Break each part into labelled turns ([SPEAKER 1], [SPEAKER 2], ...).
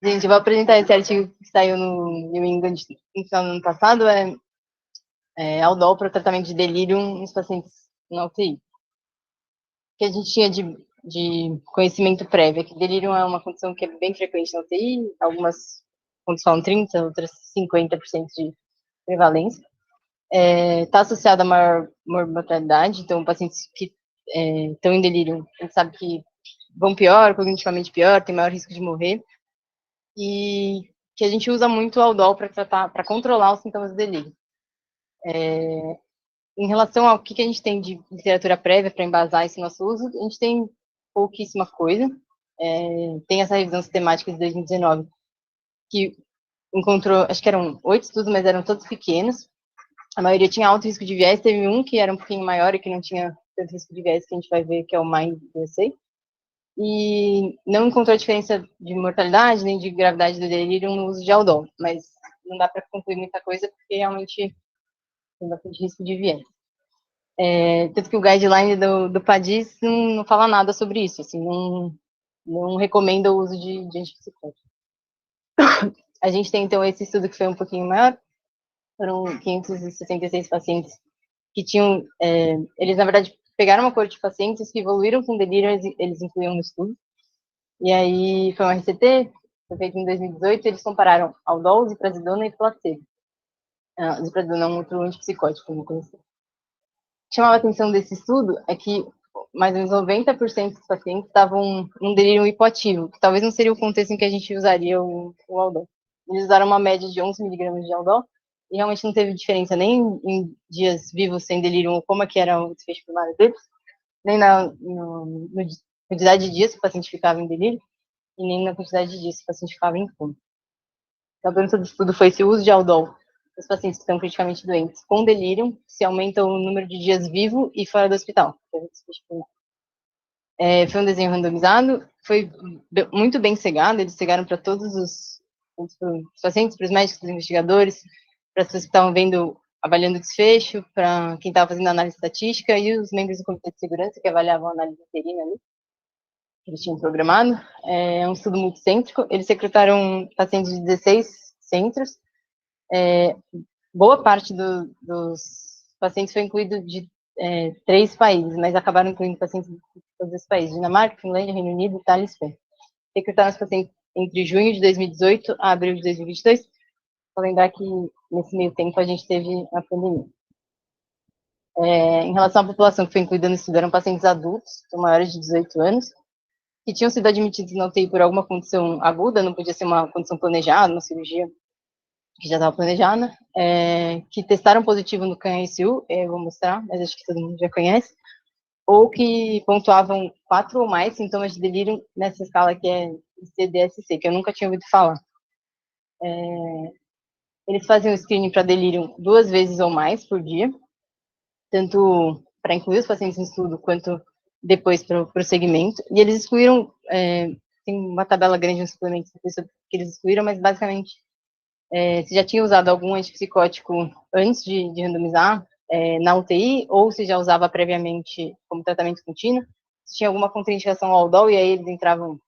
[SPEAKER 1] Gente, eu vou apresentar esse artigo que saiu no New England no final do ano passado, Aldol para o tratamento de delírio nos pacientes na UTI. Que a gente tinha de conhecimento prévio, que delírio é uma condição que é bem frequente na UTI, algumas contas falam 30%, outras 50% de prevalência. Está associado a maior mortalidade, então pacientes que estão em delírio, a gente sabe que vão pior, cognitivamente pior, tem maior risco de morrer, e que a gente usa muito o Aldol para tratar, para controlar os sintomas do delírio. Em relação ao que a gente tem de literatura prévia para embasar esse nosso uso, a gente tem pouquíssima coisa. Tem essa revisão sistemática de 2019, que encontrou, acho que eram 8 estudos, mas eram todos pequenos. A maioria tinha alto risco de viés, teve um que era um pouquinho maior e que não tinha tanto risco de viés, que a gente vai ver, que é o MIND USA. E não encontrou diferença de mortalidade nem de gravidade do delírio no uso de Aldol, mas não dá para concluir muita coisa, porque realmente tem bastante risco de viés. Tanto que o guideline do PADIS não fala nada sobre isso, assim, não recomenda o uso de antipsicótico. A gente tem, então, esse estudo que foi um pouquinho maior, foram 566 pacientes que tinham, eles, na verdade, pegaram uma coorte de pacientes que evoluíram com delírio, eles incluíam no estudo, e aí foi um RCT, foi feito em 2018, eles compararam Aldol, ziprasidona e placebo. Ziprasidona é um outro antipsicótico, como conheci. Chamava a atenção desse estudo é que mais ou menos 90% dos pacientes estavam num delírio hipoativo, que talvez não seria o contexto em que a gente usaria o Aldol. Eles usaram uma média de 11 miligramas de Aldol, e realmente não teve diferença nem em dias vivos sem delírio, ou como é que era o desfecho primário deles, nem na quantidade de dias que o paciente ficava em delírio, e nem na quantidade de dias que o paciente ficava em coma. Então, a pergunta do estudo foi se o uso de Aldol nos pacientes que estão criticamente doentes com delírio, se aumenta o número de dias vivo e fora do hospital. Foi um desenho randomizado, foi muito bem cegado, eles cegaram para todos os pacientes, para os médicos, para os investigadores, para as pessoas que estavam vendo, avaliando o desfecho, para quem estava fazendo análise estatística e os membros do comitê de segurança que avaliavam a análise interina ali, que eles tinham programado. É um estudo multicêntrico, eles recrutaram pacientes de 16 centros, boa parte dos pacientes foi incluído de 3 países, mas acabaram incluindo pacientes de todos esses países: Dinamarca, Finlândia, Reino Unido, Itália e Espanha. Recrutaram os pacientes entre junho de 2018 a abril de 2022. Vou lembrar que nesse meio tempo a gente teve a pandemia. Em relação à população que foi incluída no estudo, eram pacientes adultos, maiores de 18 anos, que tinham sido admitidos na UTI por alguma condição aguda, não podia ser uma condição planejada, uma cirurgia que já estava planejada, que testaram positivo no CAN-SU, eu vou mostrar, mas acho que todo mundo já conhece, ou que pontuavam 4 ou mais sintomas de delírio nessa escala que é CDSC, que eu nunca tinha ouvido falar. Eles faziam screening para delírio 2 vezes ou mais por dia, tanto para incluir os pacientes em estudo, quanto depois para o prosseguimento, e eles excluíram, tem uma tabela grande nos suplementos que eles excluíram, mas basicamente se já tinha usado algum antipsicótico antes de randomizar na UTI, ou se já usava previamente como tratamento contínuo, se tinha alguma contraindicação ao Aldol, e aí eles entravam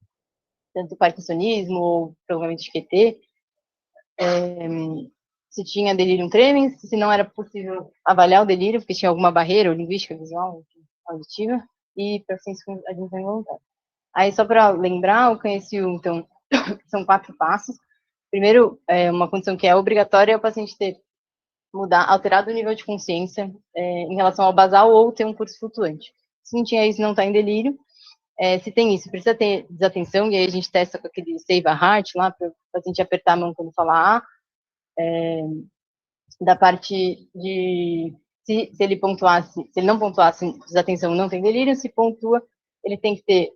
[SPEAKER 1] tanto parkinsonismo, ou provavelmente QT, se tinha delirium tremens, se não era possível avaliar o delírio, porque tinha alguma barreira, ou linguística, visual, auditiva, e pacientes com admissão involuntária. Aí, só para lembrar, eu conheci, então, são 4 passos. Primeiro, uma condição que é obrigatória é o paciente ter alterado o nível de consciência em relação ao basal ou ter um curso flutuante. Se não tinha isso, não está em delírio. Se tem isso, precisa ter desatenção, e aí a gente testa com aquele save a heart lá, para o paciente apertar a mão quando falar da parte de se ele pontuasse, se ele não pontuasse desatenção, não tem delírio, se pontua, ele tem que ter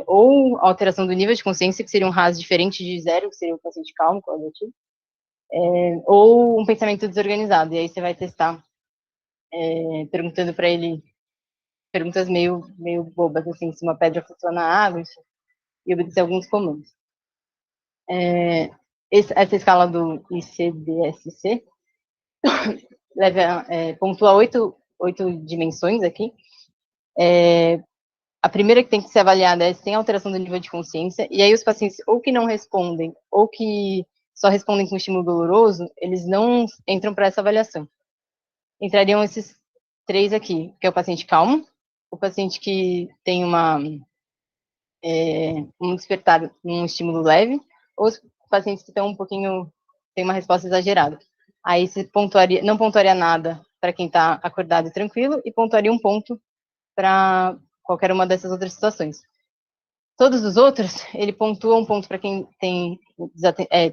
[SPEAKER 1] ou alteração do nível de consciência, que seria um RAS diferente de 0, que seria o paciente calmo, cognitivo, ou um pensamento desorganizado, e aí você vai testar perguntando para ele perguntas meio bobas, assim, se uma pedra flutua na água, enfim, e obedecer alguns comandos. Essa escala do ICDSC pontua 8 dimensões aqui, A primeira que tem que ser avaliada é se tem alteração do nível de consciência, e aí os pacientes ou que não respondem, ou que só respondem com estímulo doloroso, eles não entram para essa avaliação. Entrariam esses 3 aqui, que é o paciente calmo, o paciente que tem um despertar, um estímulo leve, ou os pacientes que estão um pouquinho, tem uma resposta exagerada. Aí se pontuaria, não pontuaria nada para quem está acordado e tranquilo, e pontuaria um ponto para qualquer uma dessas outras situações. Todos os outros, ele pontua um ponto para quem tem,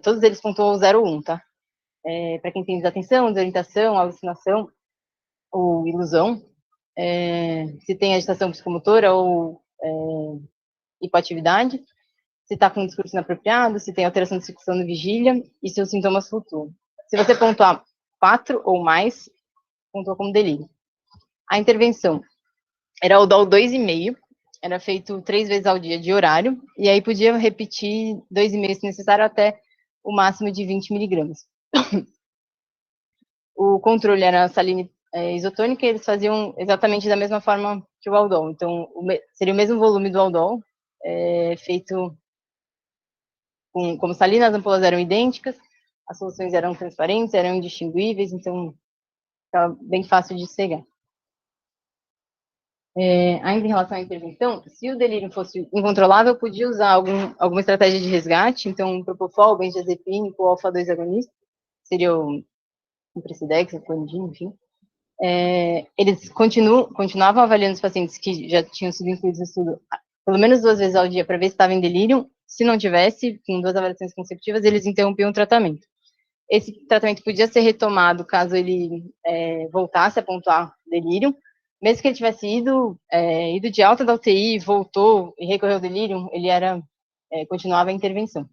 [SPEAKER 1] todos eles pontuam 0 ou 1, tá? Para quem tem desatenção, desorientação, alucinação ou ilusão, se tem agitação psicomotora ou hipoatividade, se está com um discurso inapropriado, se tem alteração de circulação no vigília e se os sintomas flutuam. Se você pontuar 4 ou mais, pontua como delírio. A intervenção era o DOL 2,5, era feito 3 vezes ao dia de horário, e aí podia repetir 2,5 se necessário até o máximo de 20 miligramas. O controle era a saline isotônica e eles faziam exatamente da mesma forma que o Aldol. Então, seria o mesmo volume do Aldol, feito como salina, as ampolas eram idênticas, as soluções eram transparentes, eram indistinguíveis, então estava bem fácil de cegar. Ainda em relação à intervenção, se o delírio fosse incontrolável, podia usar alguma estratégia de resgate, então propofol, benzodiazepínico, o alfa-2 agonista, seria o Presidex, o clonidina, enfim. Eles continuavam avaliando os pacientes que já tinham sido incluídos no estudo pelo menos 2 vezes ao dia para ver se estava em delírio. Se não tivesse, com 2 avaliações consecutivas, eles interrompiam o tratamento. Esse tratamento podia ser retomado caso ele voltasse a pontuar delírio. Mesmo que ele tivesse ido de alta da UTI, voltou e recorreu ao delírio, ele continuava a intervenção.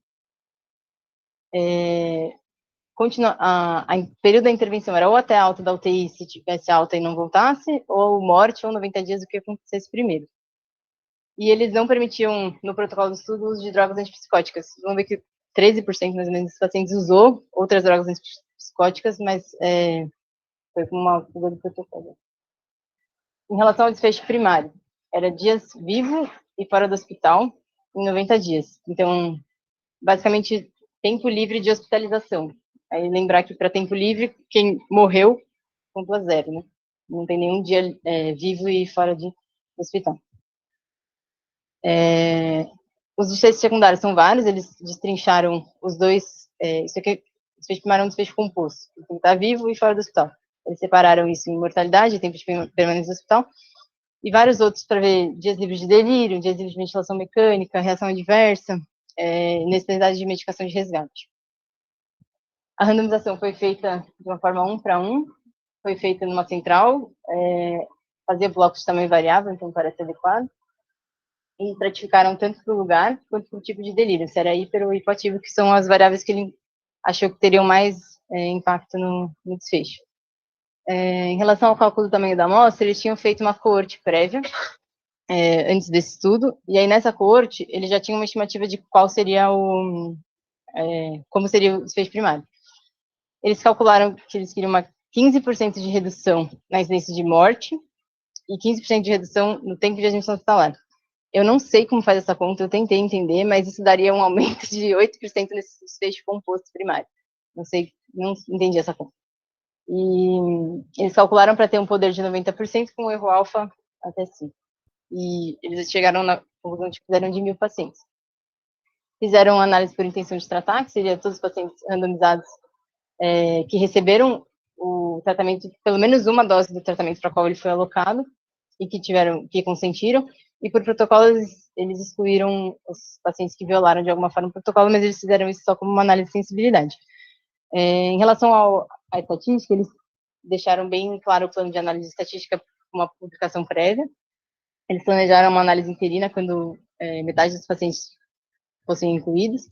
[SPEAKER 1] O período da intervenção era ou até a alta da UTI, se tivesse alta e não voltasse, ou morte, ou 90 dias, o que acontecesse primeiro. E eles não permitiam, no protocolo do estudo, o uso de drogas antipsicóticas. Vamos ver que 13% mais ou menos dos pacientes usou outras drogas antipsicóticas, mas foi com uma fuga do protocolo. Em relação ao desfecho primário, era dias vivo e fora do hospital em 90 dias. Então, basicamente, tempo livre de hospitalização. Aí lembrar que para tempo livre, quem morreu, pontua 0, né? Não tem nenhum dia vivo e fora de hospital. Os desfechos secundários são vários, eles destrincharam os dois. Isso aqui, desfecho primário é um desfecho composto. Tem que estar vivo e fora do hospital. Eles separaram isso em mortalidade, tempo de permanência no hospital, e vários outros para ver dias livres de delírio, dias livres de ventilação mecânica, reação adversa, necessidade de medicação de resgate. A randomização foi feita de uma forma 1 para 1, foi feita numa central, fazia blocos de tamanho variável, então parece adequado, e estratificaram tanto para o lugar quanto para o tipo de delírio, se era hiper ou hipoativo, que são as variáveis que ele achou que teriam mais impacto no desfecho. Em relação ao cálculo do tamanho da amostra, eles tinham feito uma coorte prévia, antes desse estudo, e aí nessa coorte, eles já tinham uma estimativa de qual seria como seria o desfecho primário. Eles calcularam que eles queriam uma 15% de redução na incidência de morte e 15% de redução no tempo de admissão hospitalar. Eu não sei como faz essa conta, eu tentei entender, mas isso daria um aumento de 8% nesse desfecho composto primário. Não sei, não entendi essa conta. E eles calcularam para ter um poder de 90% com um erro alfa até 5. E eles chegaram na conclusão de que fizeram de 1.000 pacientes. Fizeram análise por intenção de tratar, que seria todos os pacientes randomizados que receberam o tratamento, pelo menos uma dose do tratamento para qual ele foi alocado, e que consentiram, e por protocolo eles excluíram os pacientes que violaram de alguma forma o protocolo, mas eles fizeram isso só como uma análise de sensibilidade. Em relação à estatística, eles deixaram bem claro o plano de análise estatística com uma publicação prévia. Eles planejaram uma análise interina quando metade dos pacientes fossem incluídos.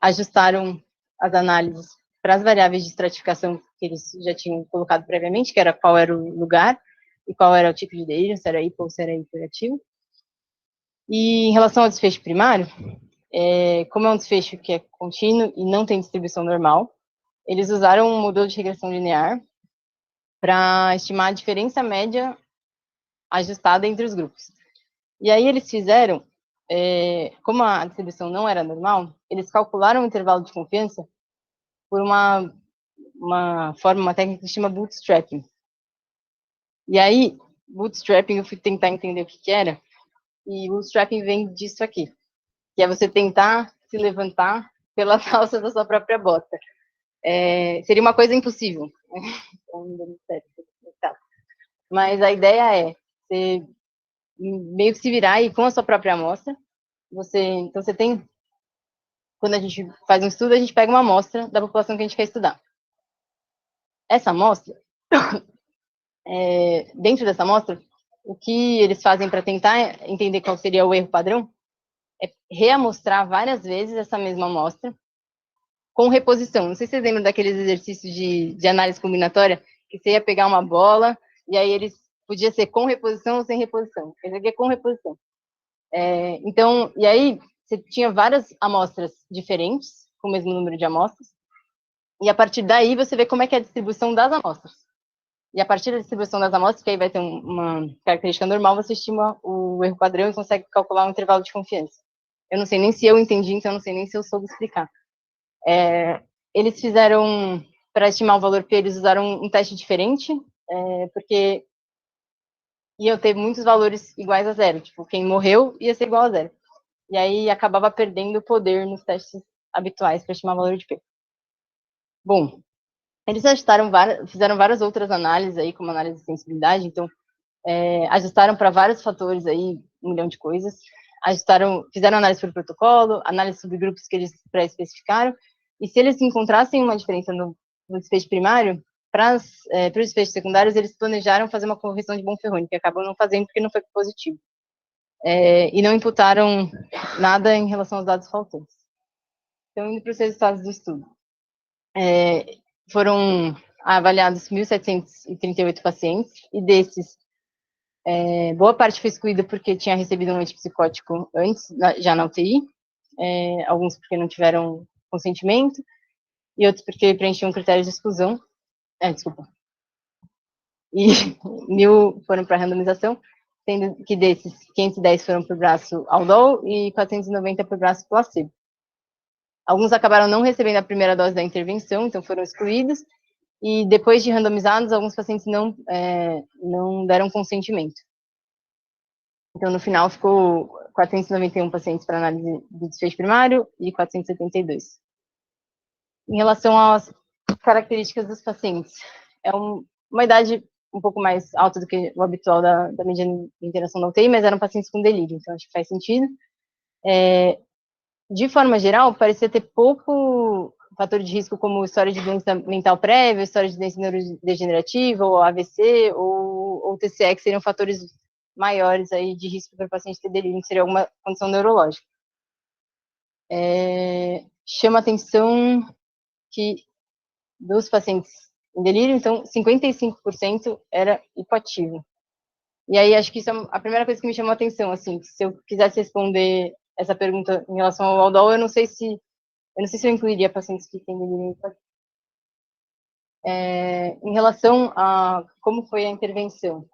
[SPEAKER 1] Ajustaram as análises para as variáveis de estratificação que eles já tinham colocado previamente, que era qual era o lugar e qual era o tipo de delírio, se era hipo ou se era hiperativo. E em relação ao desfecho primário, como é um desfecho que é contínuo e não tem distribuição normal, eles usaram um modelo de regressão linear para estimar a diferença média ajustada entre os grupos. E aí eles fizeram, como a distribuição não era normal, eles calcularam o intervalo de confiança por uma técnica que se chama bootstrapping. E aí, bootstrapping, eu fui tentar entender o que era, e bootstrapping vem disso aqui, que é você tentar se levantar pelas alças da sua própria bota. Seria uma coisa impossível. Mas a ideia é você meio que se virar aí com a sua própria amostra. Então você tem, quando a gente faz um estudo, a gente pega uma amostra da população que a gente quer estudar. Essa amostra, dentro dessa amostra, o que eles fazem para tentar entender qual seria o erro padrão é reamostrar várias vezes essa mesma amostra com reposição. Não sei se vocês lembram daqueles exercícios de análise combinatória, que você ia pegar uma bola, e aí eles podia ser com reposição ou sem reposição. Esse aqui é com reposição. Então, e aí você tinha várias amostras diferentes, com o mesmo número de amostras, e a partir daí você vê como é que é a distribuição das amostras. E a partir da distribuição das amostras, que aí vai ter uma característica normal, você estima o erro padrão e consegue calcular um intervalo de confiança. Eu não sei nem se eu entendi, então eu não sei nem se eu soube explicar. Eles fizeram, para estimar o valor P, eles usaram um teste diferente, porque ia ter muitos valores iguais a zero. Tipo, quem morreu ia ser igual a zero. E aí acabava perdendo o poder nos testes habituais para estimar o valor de P. Bom, eles fizeram várias outras análises aí, como análise de sensibilidade, então ajustaram para vários fatores aí, 1 milhão de coisas. Fizeram análise por protocolo, análise sobre grupos que eles pré-especificaram, e se eles encontrassem uma diferença no desfecho primário, para os desfechos secundários, eles planejaram fazer uma correção de Bonferroni, que acabou não fazendo porque não foi positivo. E não imputaram nada em relação aos dados faltantes. Então, indo para os resultados do estudo. Foram avaliados 1.738 pacientes, e desses, boa parte foi excluída porque tinha recebido um antipsicótico antes, já na UTI, alguns porque não tiveram consentimento, e outros porque preenchiam critérios de exclusão. Desculpa. E 1.000 foram para randomização, sendo que desses, 510 foram para o braço Aldol e 490 para o braço placebo. Alguns acabaram não recebendo a primeira dose da intervenção, então foram excluídos, e depois de randomizados, alguns pacientes não deram consentimento. Então, no final, ficou 491 pacientes para análise do desfecho primário e 472. Em relação às características dos pacientes, é uma idade um pouco mais alta do que o habitual da mediana de internação da UTI, mas eram pacientes com delírio, então acho que faz sentido. De forma geral, parecia ter pouco fator de risco, como história de doença mental prévia, história de doença neurodegenerativa, ou AVC, ou TCE, que seriam fatores maiores aí de risco para o paciente ter delírio, que seria alguma condição neurológica. Chama atenção que dos pacientes em delírio, então, 55% era hipoativo. E aí, acho que isso é a primeira coisa que me chamou a atenção, assim, se eu quisesse responder essa pergunta em relação ao Aldol, eu não sei se eu incluiria pacientes que têm delírio hipoativo. Em relação a como foi a intervenção,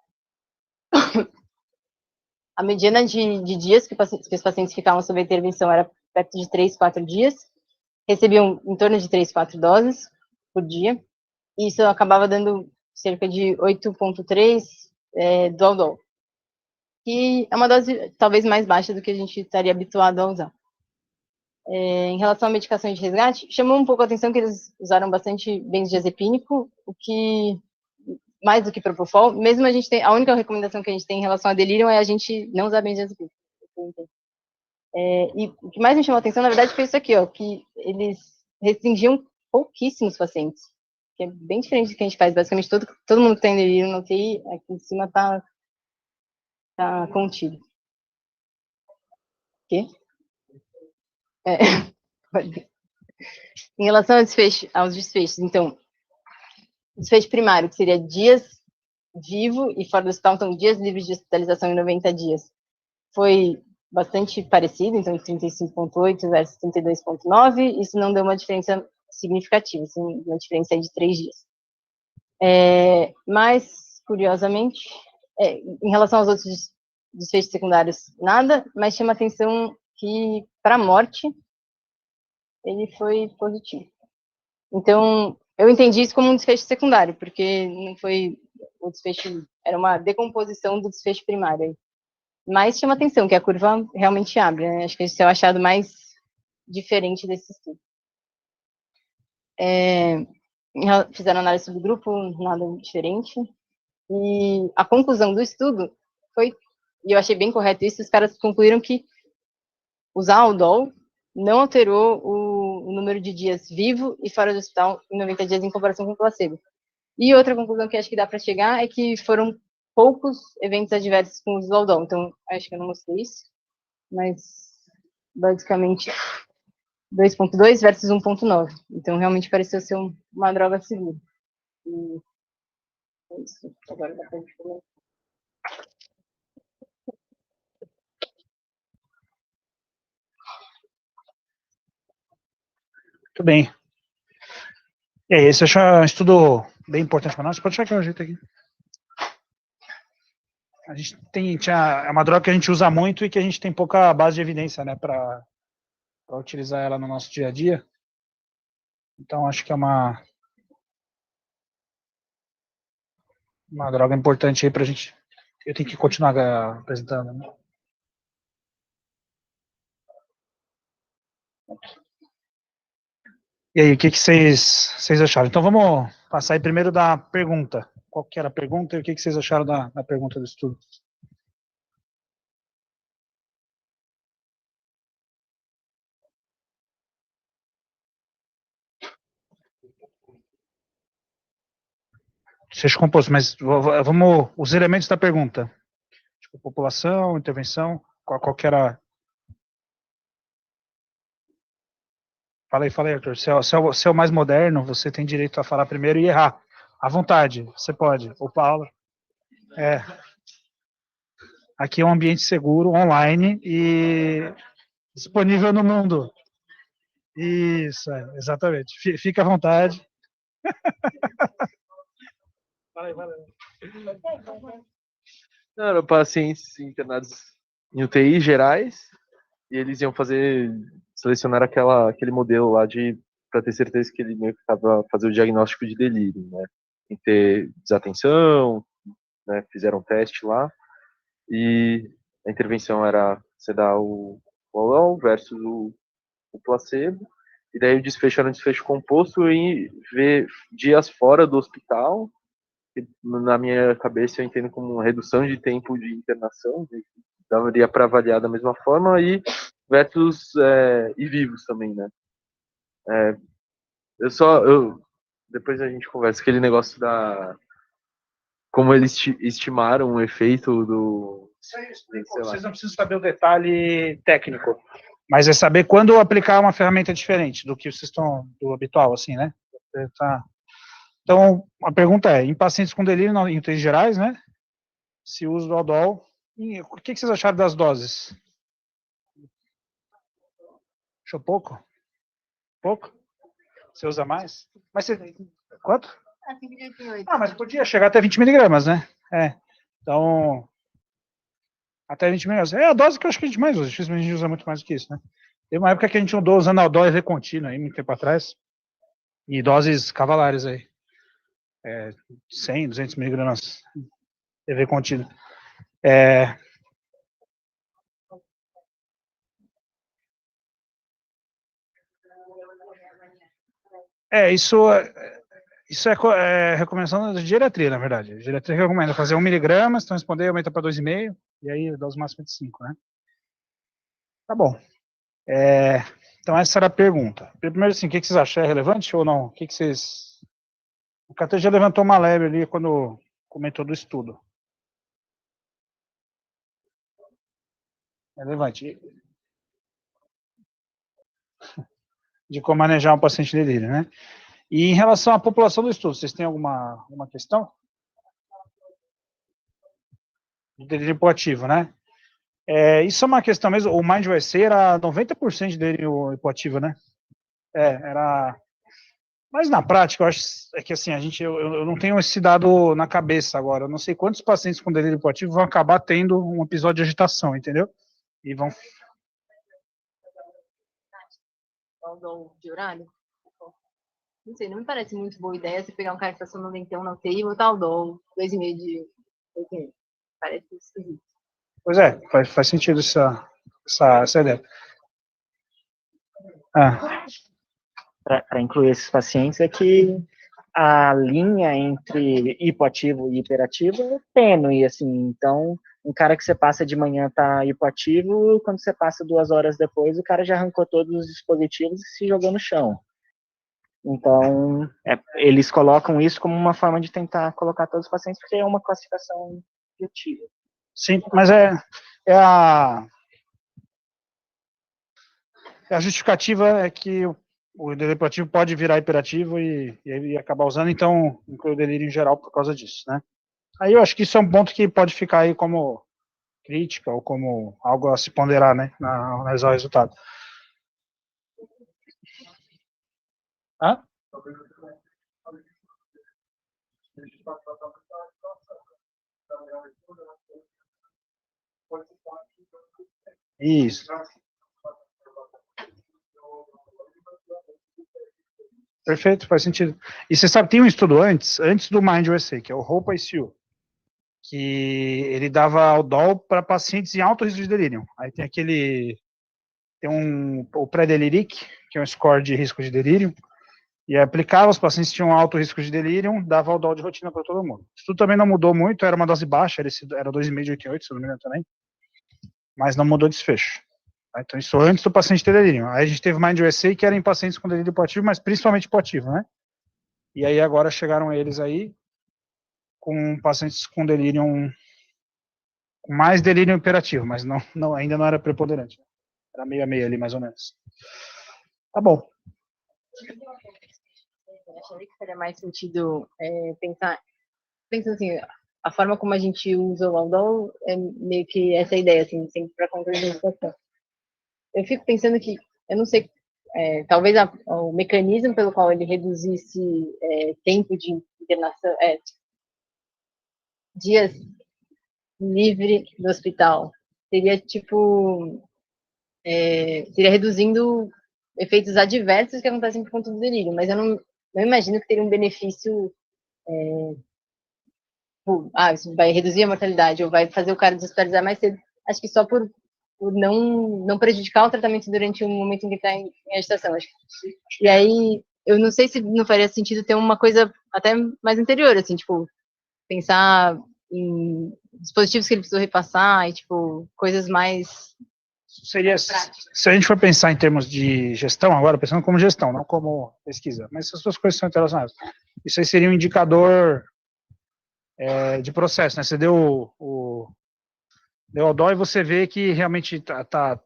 [SPEAKER 1] a mediana de dias que os pacientes ficavam sob a intervenção era perto de 3, 4 dias, recebiam em torno de 3, 4 doses por dia, e isso acabava dando cerca de 8,3 do Aldol, que é uma dose talvez mais baixa do que a gente estaria habituado a usar. Em relação à medicação de resgate, chamou um pouco a atenção que eles usaram bastante benzodiazepínico, o que mais do que propofol. Mesmo a única recomendação que a gente tem em relação a delírio é a gente não usar benzodiazepínico. E o que mais me chamou a atenção, na verdade, foi isso aqui, ó, que eles restringiam pouquíssimos pacientes, que é bem diferente do que a gente faz. Basicamente, todo mundo que tem delírio no UTI, aqui em cima tá contido. O quê? Em relação aos desfechos, então, desfecho primário, que seria dias vivo e fora do hospital, então dias livres de hospitalização em 90 dias, foi bastante parecido, então 35,8 versus 32,9, isso não deu uma diferença significativa, assim, uma diferença de 3 dias. Mas, curiosamente, Em relação aos outros desfechos secundários, nada, mas chama atenção que, para a morte, ele foi positivo. Então, eu entendi isso como um desfecho secundário, porque não foi o desfecho, era uma decomposição do desfecho primário. Mas chama atenção que a curva realmente abre, né? Acho que esse é o achado mais diferente desse estudo. Fizeram análise do grupo, nada diferente. E a conclusão do estudo foi, e eu achei bem correto isso, os caras concluíram que usar Aldol não alterou o número de dias vivo e fora do hospital em 90 dias em comparação com o placebo. E outra conclusão que acho que dá para chegar é que foram poucos eventos adversos com o uso do Aldol. Então, acho que eu não mostrei isso, mas basicamente 2.2 versus 1.9. Então, realmente pareceu ser uma droga segura. E é isso. Agora dá pra gente começar.
[SPEAKER 2] Muito bem. E aí, esse é um estudo bem importante para nós. Pode chegar o jeito aqui. A gente é uma droga que a gente usa muito e que a gente tem pouca base de evidência, né, para utilizar ela no nosso dia a dia. Então, acho que é uma droga importante aí para a gente. Eu tenho que continuar apresentando, né? E aí, o que vocês acharam? Então, vamos passar aí primeiro da pergunta. Qual que era a pergunta e o que vocês acharam da pergunta do estudo? Seja composto, mas vamos, os elementos da pergunta. Tipo, população, intervenção, qual que era... Fala aí, Arthur. Se é o mais moderno, você tem direito a falar primeiro e errar. À vontade, você pode. O Paulo. Aqui é um ambiente seguro, online e disponível no mundo. Isso, exatamente. Fica à vontade. Fala aí.
[SPEAKER 3] Não, eram pacientes internados em UTI gerais e eles iam selecionar aquele modelo lá para ter certeza que ele meio que estava fazer o diagnóstico de delírio, né? Tem que ter desatenção, né? Fizeram um teste lá e a intervenção era você dar o Olol versus o placebo, e daí o desfecho era um desfecho composto e ver dias fora do hospital. Na minha cabeça eu entendo como uma redução de tempo de internação, daria para avaliar da mesma forma, e versus e vivos também, né? Depois a gente conversa aquele negócio como eles estimaram o efeito do...
[SPEAKER 2] Vocês não precisam saber o detalhe técnico, mas é saber quando aplicar uma ferramenta diferente do que vocês estão, do habitual, assim, né? Então, a pergunta é, em pacientes com delírio em UTIs gerais, né? Se usa o Aldol. E o que vocês acharam das doses? Achou pouco? Pouco? Você usa mais? Mas você... Quanto? 5,88. Mas podia chegar até 20 miligramas, né? Então... Até 20 miligramas. É a dose que eu acho que a gente mais usa. Dificilmente a gente usa muito mais do que isso, né? Teve uma época que a gente andou usando Aldol EV contínuo aí, muito tempo atrás. E doses cavalares aí. 100, 200 miligramas EV contínuo. Isso é recomendação da geriatria, na verdade. A geriatria recomenda fazer 1 miligrama, se não responder, aumenta para 2,5, e aí a dose máxima de 5, né? Tá bom. Então essa era a pergunta. Primeiro, assim, o que vocês acham? É relevante ou não? O que vocês... O Cate já levantou uma leve ali quando comentou do estudo. É relevante. De como manejar um paciente de delírio, né? E em relação à população do estudo, vocês têm alguma questão? De delírio hipoativo, né? Isso é uma questão mesmo, o Mind vai ser era 90% de delírio hipoativo, né? Era Mas na prática, eu acho que assim, eu não tenho esse dado na cabeça agora. Eu não sei quantos pacientes com delírio hipoativo vão acabar tendo um episódio de agitação, entendeu? E vão.
[SPEAKER 1] De horário? Não sei, não me parece muito boa ideia você pegar um cara que está sonolentão na UTI e botar o dom, 2,5 de. 2,5. Parece esquisito.
[SPEAKER 2] Pois é, faz sentido essa ideia.
[SPEAKER 4] Para incluir esses pacientes é que a linha entre hipoativo e hiperativo é tênue, assim, então um cara que você passa de manhã tá hipoativo, quando você passa 2 horas depois, o cara já arrancou todos os dispositivos e se jogou no chão. Então, eles colocam isso como uma forma de tentar colocar todos os pacientes, porque é uma classificação objetiva.
[SPEAKER 2] Sim, mas é a justificativa é que o delírio hipoativo pode virar hiperativo e acabar usando, então inclui o delírio em geral por causa disso, né? Aí eu acho que isso é um ponto que pode ficar aí como crítica ou como algo a se ponderar, né, na analisar o resultado. Hã? Isso. Perfeito, faz sentido. E você sabe, tem um estudo antes do Mind USA, que é o Hope ICU, que ele dava Aldol para pacientes em alto risco de delírio. Aí tem o pré-deliric, que é um score de risco de delírio, e aplicava, os pacientes que tinham alto risco de delírio, dava Aldol de rotina para todo mundo. Isso tudo também não mudou muito, era uma dose baixa, era 2,5 de 88, se não me engano também, mas não mudou desfecho. Então, isso antes do paciente ter delírio. Aí a gente teve Mind USA, que era em pacientes com delírio hipoativo, mas principalmente hipoativo, né? E aí agora chegaram eles aí, com pacientes com delírio, com mais delírio imperativo, mas ainda não era preponderante. Era meio a meio ali, mais ou menos. Tá bom.
[SPEAKER 1] Eu acharia que faria mais sentido pensando assim, a forma como a gente usa o Aldol é meio que essa ideia, assim, sempre para controle da situação. Eu fico pensando que, eu não sei, talvez o mecanismo pelo qual ele reduzisse tempo de internação, dias livre do hospital, seria tipo, seria reduzindo efeitos adversos que acontecem por conta do delírio, mas eu não imagino que teria um benefício, isso vai reduzir a mortalidade ou vai fazer o cara deshospitalizar mais cedo. Acho que só por não prejudicar o tratamento durante o momento em que está em agitação. E aí, eu não sei se não faria sentido ter uma coisa até mais anterior, assim, tipo, pensar em dispositivos que ele precisou repassar e, tipo, coisas mais...
[SPEAKER 2] Seria, se a gente for pensar em termos de gestão, agora pensando como gestão, não como pesquisa, mas essas duas coisas são relacionadas. Isso aí seria um indicador de processo, né? Você deu o dó e você vê que realmente tá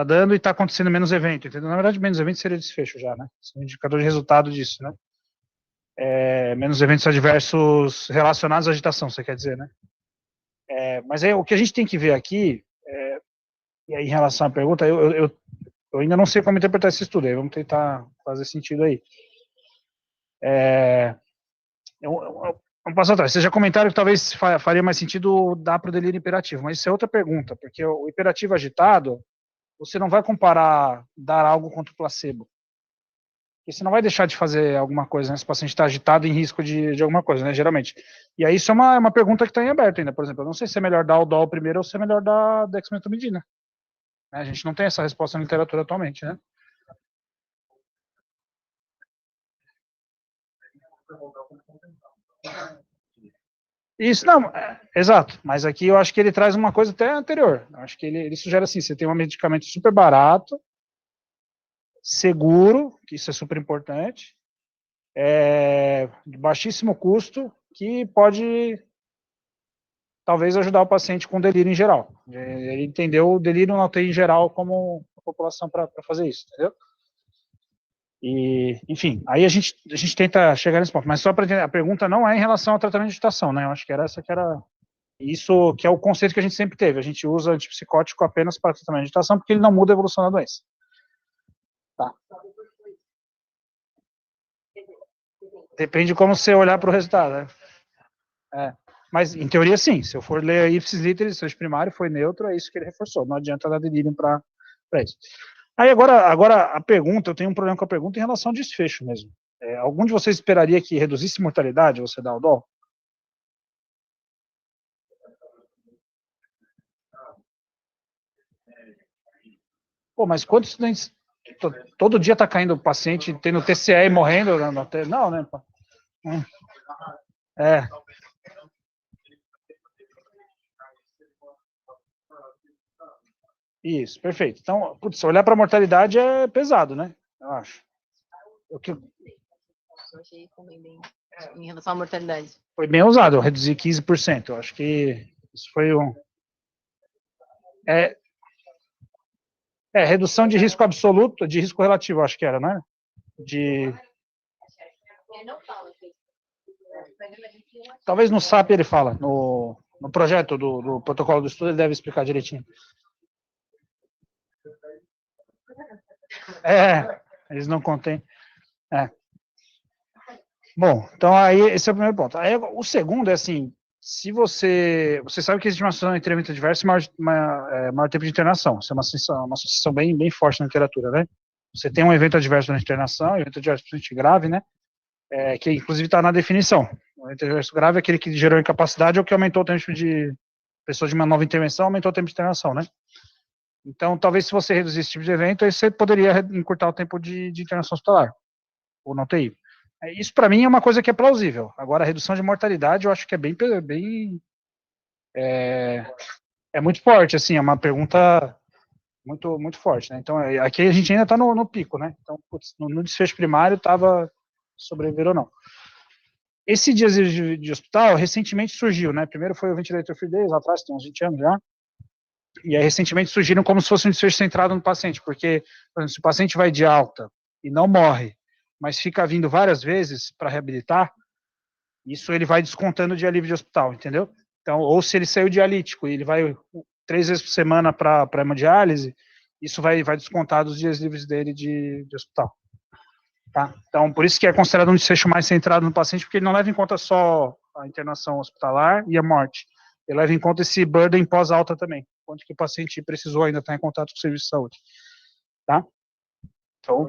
[SPEAKER 2] dando e tá acontecendo menos evento, entendeu? Na verdade, menos evento seria desfecho já, né? Esse é um indicador de resultado disso, né? Menos eventos adversos relacionados à agitação, você quer dizer, né? Mas o que a gente tem que ver aqui, e aí em relação à pergunta, eu ainda não sei como interpretar esse estudo, aí vamos tentar fazer sentido aí. Vamos passar atrás. Vocês já comentaram que talvez faria mais sentido dar para o delírio hiperativo, mas isso é outra pergunta, porque o hiperativo agitado, você não vai comparar dar algo contra o placebo. Porque você não vai deixar de fazer alguma coisa, né? Se o paciente está agitado em risco de alguma coisa, né? Geralmente. E aí isso é uma pergunta que está em aberto ainda. Por exemplo, eu não sei se é melhor dar o DOL primeiro ou se é melhor dar a dexmedetomidina. A gente não tem essa resposta na literatura atualmente, né? Isso, não, exato. Mas aqui eu acho que ele traz uma coisa até anterior. Eu acho que ele sugere assim, você tem um medicamento super barato, seguro, que isso é super importante, de baixíssimo custo, que pode talvez ajudar o paciente com delírio em geral. Ele entendeu o delírio na UTI em geral como a população para fazer isso, entendeu? E, enfim, aí a gente tenta chegar nesse ponto, mas só para entender, a pergunta não é em relação ao tratamento de agitação, né? Eu acho que era essa que era isso, que é o conceito que a gente sempre teve. A gente usa antipsicótico apenas para tratamento de agitação porque ele não muda a evolução da doença. Tá. Depende de como você olhar para o resultado, né? Mas, em teoria, sim. Se eu for ler ipsis literis, seu primário foi neutro, é isso que ele reforçou. Não adianta dar delírio para isso. Aí, agora, a pergunta, eu tenho um problema com a pergunta em relação ao desfecho mesmo. Algum de vocês esperaria que reduzisse mortalidade, você dá o dó? Pô, mas quantos estudantes... Todo dia está caindo paciente, tendo TCE e morrendo? Não, né? Isso, perfeito. Então, putz, olhar para a mortalidade é pesado, né? Eu acho.
[SPEAKER 1] Eu achei também bem em relação à mortalidade.
[SPEAKER 2] Foi bem usado, eu reduzi 15%. Eu acho que isso foi redução de risco absoluto, de risco relativo, acho que era, né? Talvez no SAP ele fala, no projeto do protocolo do estudo ele deve explicar direitinho. Eles não contêm. Bom, então aí esse é o primeiro ponto. Aí, o segundo é assim, se você sabe que existe uma associação entre evento adverso e maior tempo de internação. Isso é uma associação bem forte na literatura, né? Você tem um evento adverso na internação, evento adverso grave, né? Que inclusive está na definição. O evento adverso grave é aquele que gerou incapacidade ou que aumentou o tempo de pessoa de uma nova intervenção, aumentou o tempo de internação, né? Então, talvez se você reduzir esse tipo de evento, aí você poderia encurtar o tempo de internação hospitalar, ou não TI. Isso, para mim, é uma coisa que é plausível. Agora, a redução de mortalidade, eu acho que é muito forte, assim, é uma pergunta muito forte, né? Então, aqui a gente ainda está no pico, né? Então, putz, no desfecho primário, estava sobreviver ou não. Esse dias de hospital, recentemente surgiu, né? Primeiro foi o ventilator free days, lá atrás, tem uns 20 anos já. E aí, recentemente, surgiram como se fosse um desfecho centrado no paciente, porque, por exemplo, se o paciente vai de alta e não morre, mas fica vindo várias vezes para reabilitar, isso ele vai descontando de alívio de hospital, entendeu? Então, ou se ele saiu dialítico e ele vai 3 vezes por semana para hemodiálise, isso vai descontar dos dias livres dele de hospital. Tá? Então, por isso que é considerado um desfecho mais centrado no paciente, porque ele não leva em conta só a internação hospitalar e a morte. Ele leva em conta esse burden pós-alta também, quanto que o paciente precisou ainda estar em contato com o serviço de saúde. Tá? Então...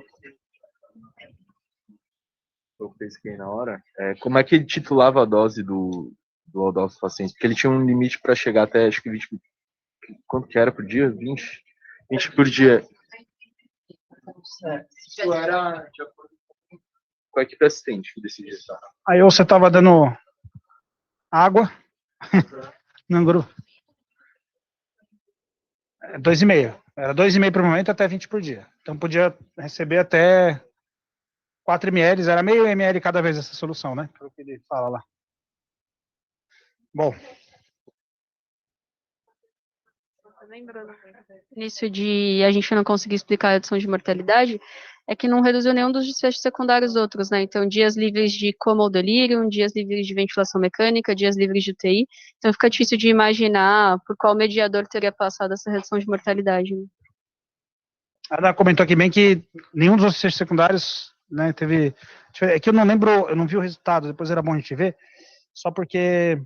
[SPEAKER 3] Eu pesquei na hora. Como é que ele titulava a dose do dos pacientes? Porque ele tinha um limite para chegar até, acho que 20. Quanto que era por dia? 20 por dia. Isso era de acordo com a equipe assistente que decidia. Tá?
[SPEAKER 2] Aí você estava dando água no grupo. 2,5. Era 2,5 por momento até 20 por dia. Então podia receber até 4 ml, era meio ml cada vez essa solução, né? Pelo que ele fala lá. Bom.
[SPEAKER 5] Lembrando, nisso de a gente não conseguir explicar a redução de mortalidade, é que não reduziu nenhum dos desfechos secundários outros, né? Então, dias livres de coma ou delírio, dias livres de ventilação mecânica, dias livres de UTI. Então, fica difícil de imaginar por qual mediador teria passado essa redução de mortalidade. Né?
[SPEAKER 2] A Ana comentou aqui bem que nenhum dos desfechos secundários, né, teve... É que eu não lembro, eu não vi o resultado, depois era bom a gente ver, só porque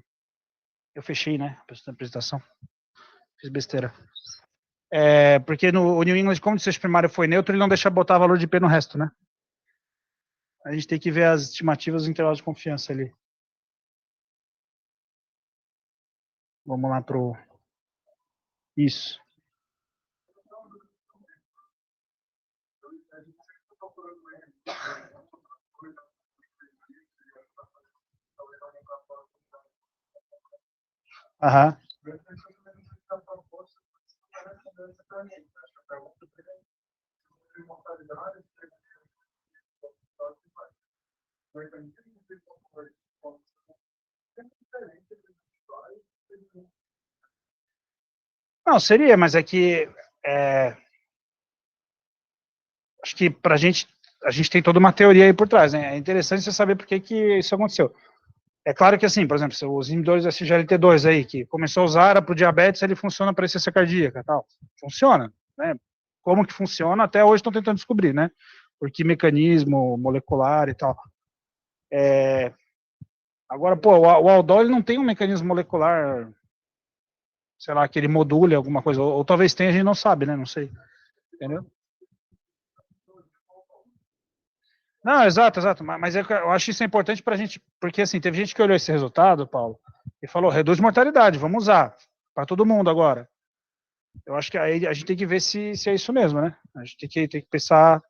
[SPEAKER 2] eu fechei, né, a apresentação. Fiz besteira. Porque o New England, como o desfecho primário foi neutro, ele não deixa botar valor de P no resto, né? A gente tem que ver as estimativas do intervalo de confiança ali. Vamos lá pro... Isso. Aham. Não, seria, mas é que acho que a gente tem toda uma teoria aí por trás, né? É interessante você saber por que isso aconteceu. É claro que assim, por exemplo, os inibidores SGLT2 aí, que começou a usar era para o diabetes, ele funciona para essência cardíaca, tal. Funciona, né? Como que funciona, até hoje estão tentando descobrir, né? Por que mecanismo molecular e tal. Agora, pô, o aldol ele não tem um mecanismo molecular, sei lá, que ele module alguma coisa, ou talvez tenha, a gente não sabe, né? Não sei. Entendeu? Não, exato, mas eu acho isso importante pra gente, porque assim, teve gente que olhou esse resultado, Paulo, e falou, reduz mortalidade, vamos usar, para todo mundo agora. Eu acho que aí a gente tem que ver se é isso mesmo, né? A gente tem que pensar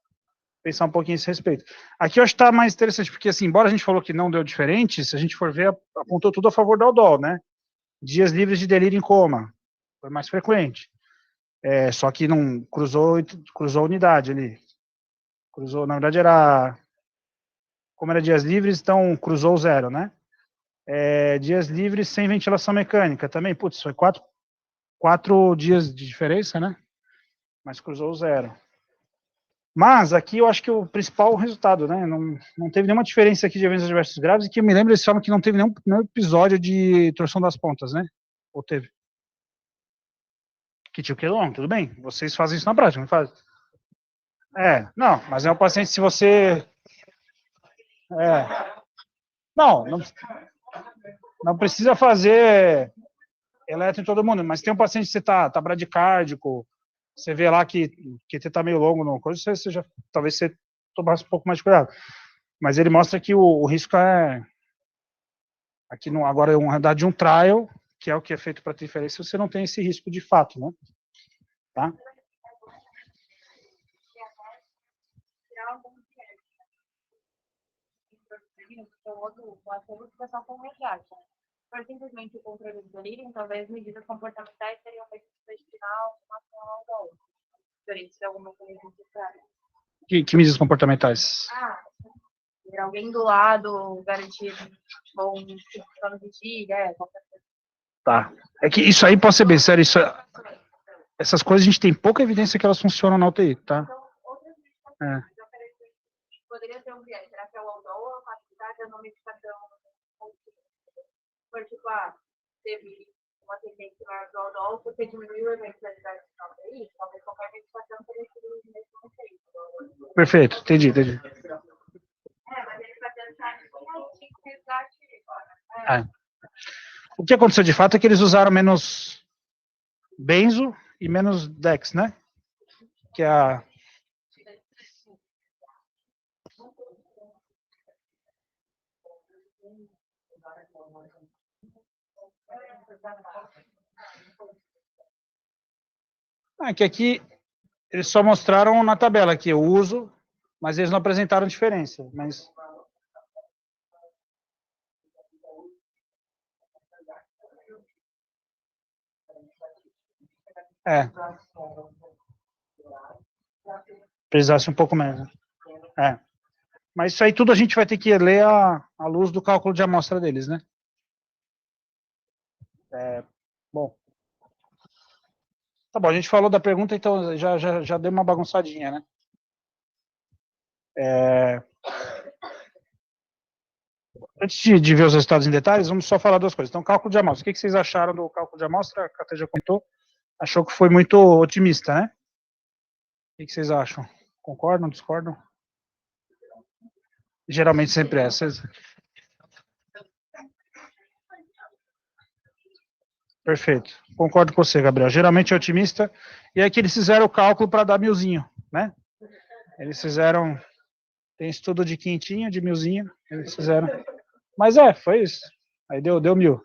[SPEAKER 2] um pouquinho a esse respeito. Aqui eu acho que está mais interessante, porque assim, embora a gente falou que não deu diferente, se a gente for ver, apontou tudo a favor do Aldol, né? Dias livres de delírio em coma, foi mais frequente. Só que não cruzou a unidade ali. Cruzou, na verdade era, como era dias livres, então cruzou o zero, né? Dias livres sem ventilação mecânica também, putz, foi quatro dias de diferença, né? Mas cruzou o zero. Mas aqui eu acho que o principal resultado, né? Não teve nenhuma diferença aqui de eventos adversos graves, e que eu me lembro, eles falam que não teve nenhum episódio de torção das pontas, né? Ou teve? Que tinha o quelon, tudo bem. Vocês fazem isso na prática, não fazem? Não, mas é um paciente, se você. Não, não precisa fazer eletro em todo mundo, mas tem um paciente que você tá bradicárdico, você vê lá que tá meio longo, não, coisa, talvez você tomasse um pouco mais de cuidado. Mas ele mostra que o risco aqui agora é uma realidade de um trial, que é o que é feito para transferência, você não tem esse risco de fato, né? Tá?
[SPEAKER 1] Por simplesmente o controle do delírio, talvez medidas comportamentais seriam feitas para destinar uma ação ao dolo. Diferente de alguma coisa necessária.
[SPEAKER 2] Que medidas comportamentais?
[SPEAKER 1] Ter alguém do lado, garantir ou um plano de vigília, qualquer coisa.
[SPEAKER 2] Tá. É que isso aí, pode ser bem sério, essas coisas a gente tem pouca evidência que elas funcionam na UTI, tá?
[SPEAKER 1] Poderia ter um viés, será que é o aldol ou a capacidade da medicação? Por tipo, teve uma tendência maior do aldol, porque diminuiu a eventualidade de UTI, talvez qualquer medicação teria sido o mesmo efeito.
[SPEAKER 2] Perfeito, entendi.
[SPEAKER 1] Mas ele vai tentar que resgate agora.
[SPEAKER 2] O que aconteceu de fato é que eles usaram menos benzo e menos dex, né? Que é a... que aqui eles só mostraram na tabela aqui o uso, mas eles não apresentaram diferença. Mas precisasse um pouco menos. Mas isso aí tudo a gente vai ter que ler à luz do cálculo de amostra deles, né? Bom. Tá bom, a gente falou da pergunta, então já deu uma bagunçadinha, né? Antes de ver os resultados em detalhes, vamos só falar duas coisas. Então, cálculo de amostra. O que vocês acharam do cálculo de amostra? A Cata já contou. Achou que foi muito otimista, né? O que vocês acham? Concordam, discordam? Geralmente sempre é. Perfeito. Concordo com você, Gabriel. Geralmente é otimista. E é que eles fizeram o cálculo para dar milzinho, né? Eles fizeram... Tem estudo de quintinho, de milzinho. Eles fizeram... Mas foi isso. Aí deu 1000.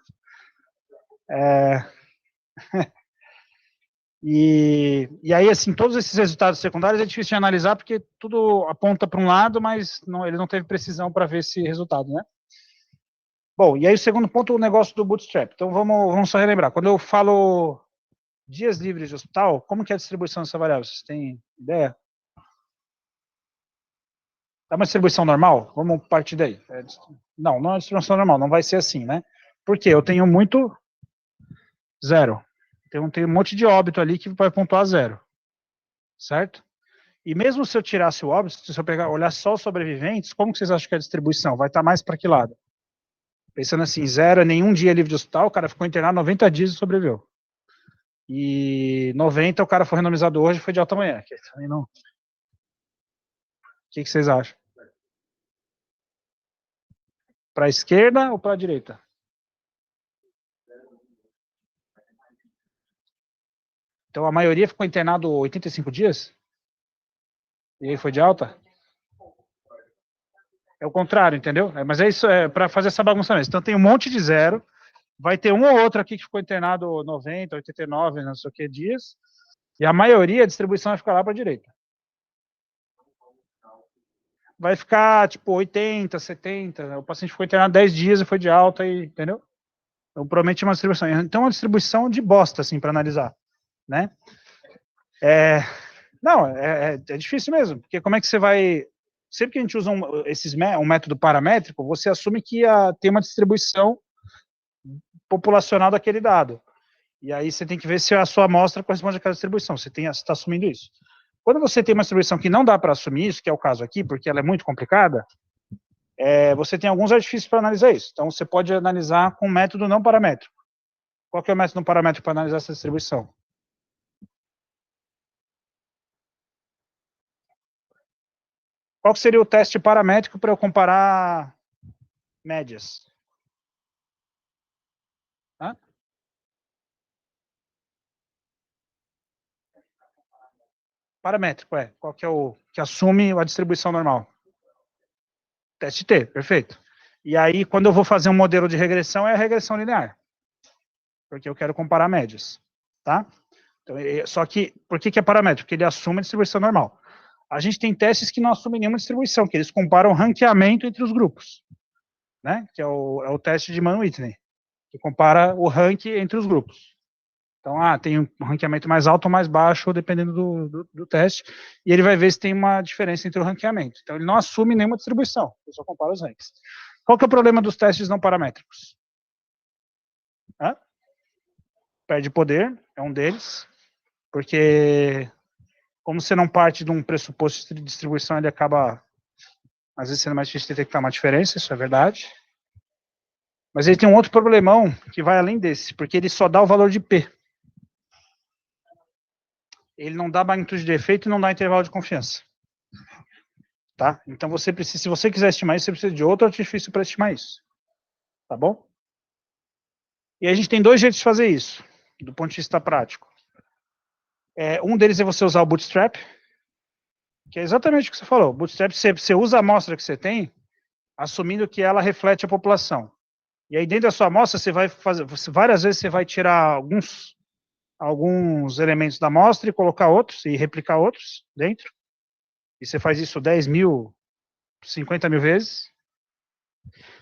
[SPEAKER 2] E aí, assim, todos esses resultados secundários é difícil de analisar porque tudo aponta para um lado, mas ele não teve precisão para ver esse resultado, né? Bom, e aí o segundo ponto, o negócio do bootstrap. Então, vamos só relembrar. Quando eu falo dias livres de hospital, como que é a distribuição dessa variável? Vocês têm ideia? É uma distribuição normal? Vamos partir daí. Não é uma distribuição normal, não vai ser assim, né? Porque eu tenho muito zero. Tem um monte de óbito ali que vai pontuar zero. Certo? E mesmo se eu tirasse o óbito, se eu olhar só os sobreviventes, como que vocês acham que é a distribuição? Vai estar mais para que lado? Pensando assim, zero é nenhum dia livre de hospital, o cara ficou internado 90 dias e sobreviveu. E 90 o cara foi randomizado hoje e foi de alta manhã. Não... O que vocês acham? Para a esquerda ou para a direita? Então a maioria ficou internado 85 dias? E aí foi de alta? É o contrário, entendeu? Mas é isso, é para fazer essa bagunça mesmo. Então tem um monte de zero, vai ter um ou outro aqui que ficou internado 90, 89, não sei o que dias, e a maioria, a distribuição vai ficar lá para a direita. Vai ficar tipo 80, 70, o paciente ficou internado 10 dias e foi de alta, e, entendeu? Então promete uma distribuição. Então é uma distribuição de bosta, assim, para analisar, né? Não, é difícil mesmo, porque como é que você vai... Sempre que a gente usa um método paramétrico, você assume que tem uma distribuição populacional daquele dado. E aí você tem que ver se a sua amostra corresponde àquela distribuição. Você está assumindo isso. Quando você tem uma distribuição que não dá para assumir isso, que é o caso aqui, porque ela é muito complicada, você tem alguns artifícios para analisar isso. Então, você pode analisar com método não paramétrico. Qual que é o método não paramétrico para analisar essa distribuição? Qual que seria o teste paramétrico para eu comparar médias? Hã? Paramétrico, qual que é o que assume a distribuição normal? Teste T, perfeito. E aí, quando eu vou fazer um modelo de regressão, é a regressão linear. Porque eu quero comparar médias, tá? Então, só que, por que é paramétrico? Porque ele assume a distribuição normal. A gente tem testes que não assumem nenhuma distribuição, que eles comparam o ranqueamento entre os grupos, né? Que é o teste de Mann-Whitney, que compara o rank entre os grupos. Então, tem um ranqueamento mais alto ou mais baixo, dependendo do teste, e ele vai ver se tem uma diferença entre o ranqueamento. Então, ele não assume nenhuma distribuição, ele só compara os ranks. Qual que é o problema dos testes não paramétricos? Perde poder, é um deles, porque como você não parte de um pressuposto de distribuição, ele acaba, às vezes, sendo mais difícil de detectar uma diferença, isso é verdade. Mas ele tem um outro problemão que vai além desse, porque ele só dá o valor de P. Ele não dá magnitude de efeito e não dá intervalo de confiança. Tá? Então, você precisa, se você quiser estimar isso, você precisa de outro artifício para estimar isso. Tá bom? E a gente tem dois jeitos de fazer isso, do ponto de vista prático. Um deles é você usar o Bootstrap, que é exatamente o que você falou. Bootstrap, você usa a amostra que você tem, assumindo que ela reflete a população. E aí, dentro da sua amostra, você vai fazer, várias vezes você vai tirar alguns elementos da amostra e colocar outros, e replicar outros dentro. E você faz isso 10 mil, 50 mil vezes.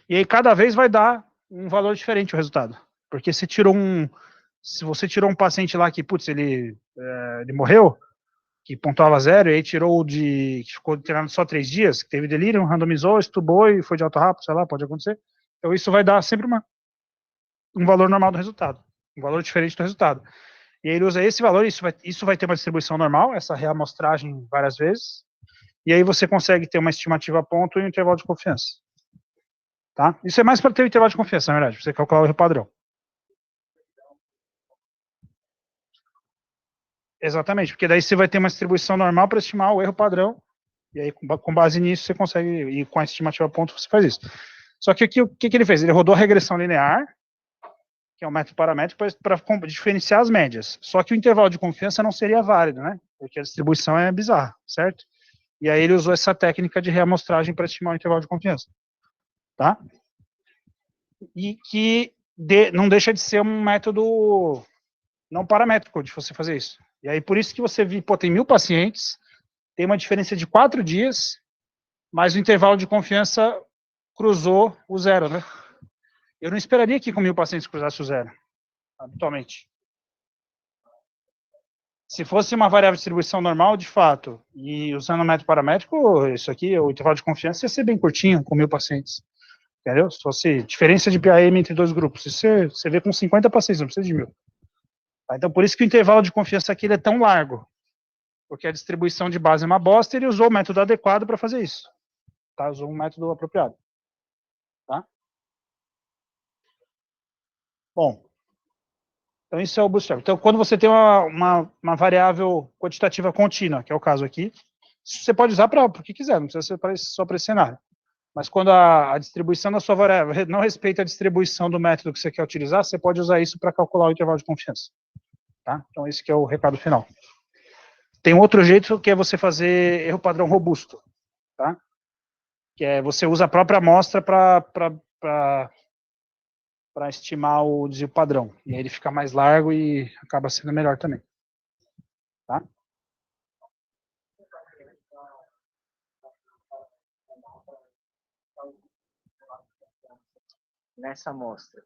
[SPEAKER 2] E aí, cada vez vai dar um valor diferente o resultado. Porque se você tirou um paciente lá que, putz, ele morreu, que pontuava 0, e aí tirou que ficou internado só 3 dias, que teve delírio, randomizou, estubou e foi de alto rápido, sei lá, pode acontecer. Então isso vai dar sempre um valor normal do resultado, um valor diferente do resultado. E aí ele usa esse valor, isso vai ter uma distribuição normal, essa reamostragem várias vezes, e aí você consegue ter uma estimativa a ponto e um intervalo de confiança. Tá? Isso é mais para ter um intervalo de confiança, na verdade, para você calcular o erro padrão. Exatamente, porque daí você vai ter uma distribuição normal para estimar o erro padrão, e aí com base nisso você consegue, e com a estimativa a ponto você faz isso. Só que aqui, o que ele fez? Ele rodou a regressão linear, que é um método paramétrico, para diferenciar as médias. Só que o intervalo de confiança não seria válido, né? Porque a distribuição é bizarra, certo? E aí ele usou essa técnica de reamostragem para estimar o intervalo de confiança. Tá? E que não deixa de ser um método não paramétrico de você fazer isso. E aí, por isso que você tem 1000 pacientes, tem uma diferença de 4 dias, mas o intervalo de confiança cruzou o 0, né? Eu não esperaria que com 1000 pacientes cruzasse o 0, habitualmente. Se fosse uma variável de distribuição normal, de fato, e usando o método paramétrico, isso aqui, o intervalo de confiança ia ser bem curtinho, com 1000 pacientes. Entendeu? Se fosse diferença de PAM entre dois grupos, você vê com 50 pacientes, não precisa de 1000. Então, por isso que o intervalo de confiança aqui é tão largo, porque a distribuição de base é uma bosta, e ele usou o método adequado para fazer isso. Tá? Usou um método apropriado. Tá? Bom, então isso é o Bootstrap. Então, quando você tem uma variável quantitativa contínua, que é o caso aqui, você pode usar para o que quiser, não precisa ser só para esse cenário. Mas quando a distribuição da sua variável não respeita a distribuição do método que você quer utilizar, você pode usar isso para calcular o intervalo de confiança. Tá? Então, esse que é o recado final. Tem outro jeito que é você fazer erro padrão robusto. Tá? Que é você usa a própria amostra para estimar o desvio padrão. E aí ele fica mais largo e acaba sendo melhor também. Tá?
[SPEAKER 4] Nessa amostra,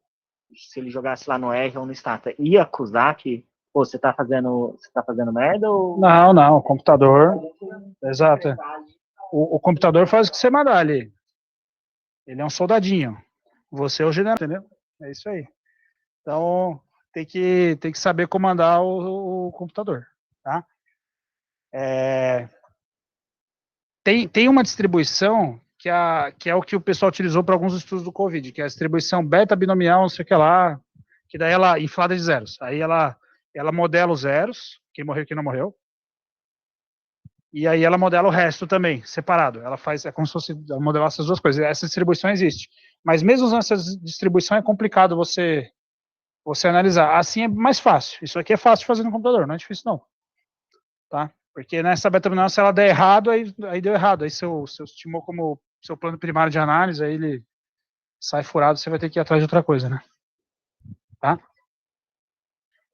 [SPEAKER 4] se ele jogasse lá no R ou no Stata, ia acusar que, pô, você tá fazendo merda ou...
[SPEAKER 2] Não, o computador, exato. O computador faz o que você mandar ali. Ele é um soldadinho. Você é o general, entendeu? É isso aí. Então, tem que saber comandar o computador, tá? Tem uma distribuição que é o que o pessoal utilizou para alguns estudos do Covid, que é a distribuição beta binomial, não sei o que lá, que daí ela inflada de zeros. Aí ela modela os zeros, quem morreu e quem não morreu, e aí ela modela o resto também, separado. Ela faz, é como se fosse modelar essas duas coisas. Essa distribuição existe. Mas mesmo usando essa distribuição é complicado você analisar. Assim é mais fácil. Isso aqui é fácil de fazer no computador, não é difícil não. Tá? Porque nessa beta binomial, se ela der errado, aí deu errado. Aí seu estimou como seu plano primário de análise, aí ele sai furado, você vai ter que ir atrás de outra coisa, né? Tá?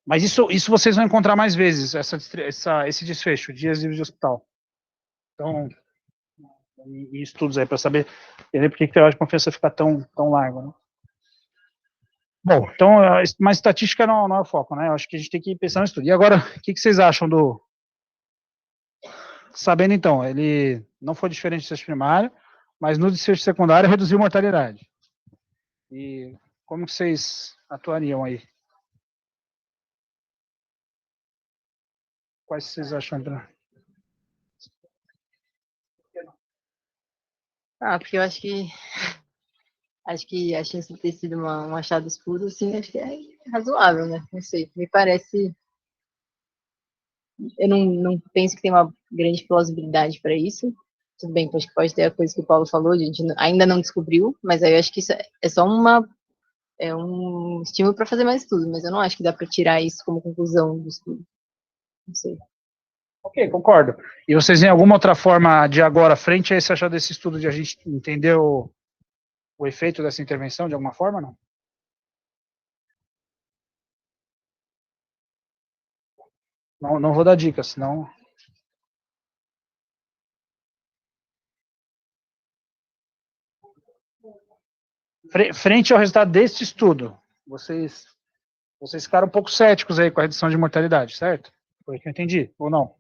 [SPEAKER 2] Mas isso vocês vão encontrar mais vezes, esse desfecho, dias livres de hospital. Então, e estudos aí para saber entender por que o intervalo de confiança fica tão largo, né? Bom, então, mas estatística não é o foco, né? Eu acho que a gente tem que pensar no estudo. E agora, o que vocês acham do... Sabendo, então, ele não foi diferente do desfecho primário, mas no desfecho secundário reduziu mortalidade. E como que vocês atuariam aí? Quais vocês acham?
[SPEAKER 1] Porque eu acho que a chance de ter sido um achado escuro, assim, acho que é razoável, né? Não sei, me parece... Eu não penso que tem uma grande plausibilidade para isso. Tudo bem, acho que pode ter a coisa que o Paulo falou, a gente ainda não descobriu, mas aí eu acho que isso é só um estímulo para fazer mais estudo, mas eu não acho que dá para tirar isso como conclusão do estudo. Não sei.
[SPEAKER 2] Ok, concordo. E vocês têm alguma outra forma de agora, frente a esse achado desse estudo, de a gente entender o efeito dessa intervenção de alguma forma, não? Não vou dar dicas, senão... Frente ao resultado deste estudo, vocês ficaram um pouco céticos aí com a redução de mortalidade, certo? Foi o que eu entendi, ou não?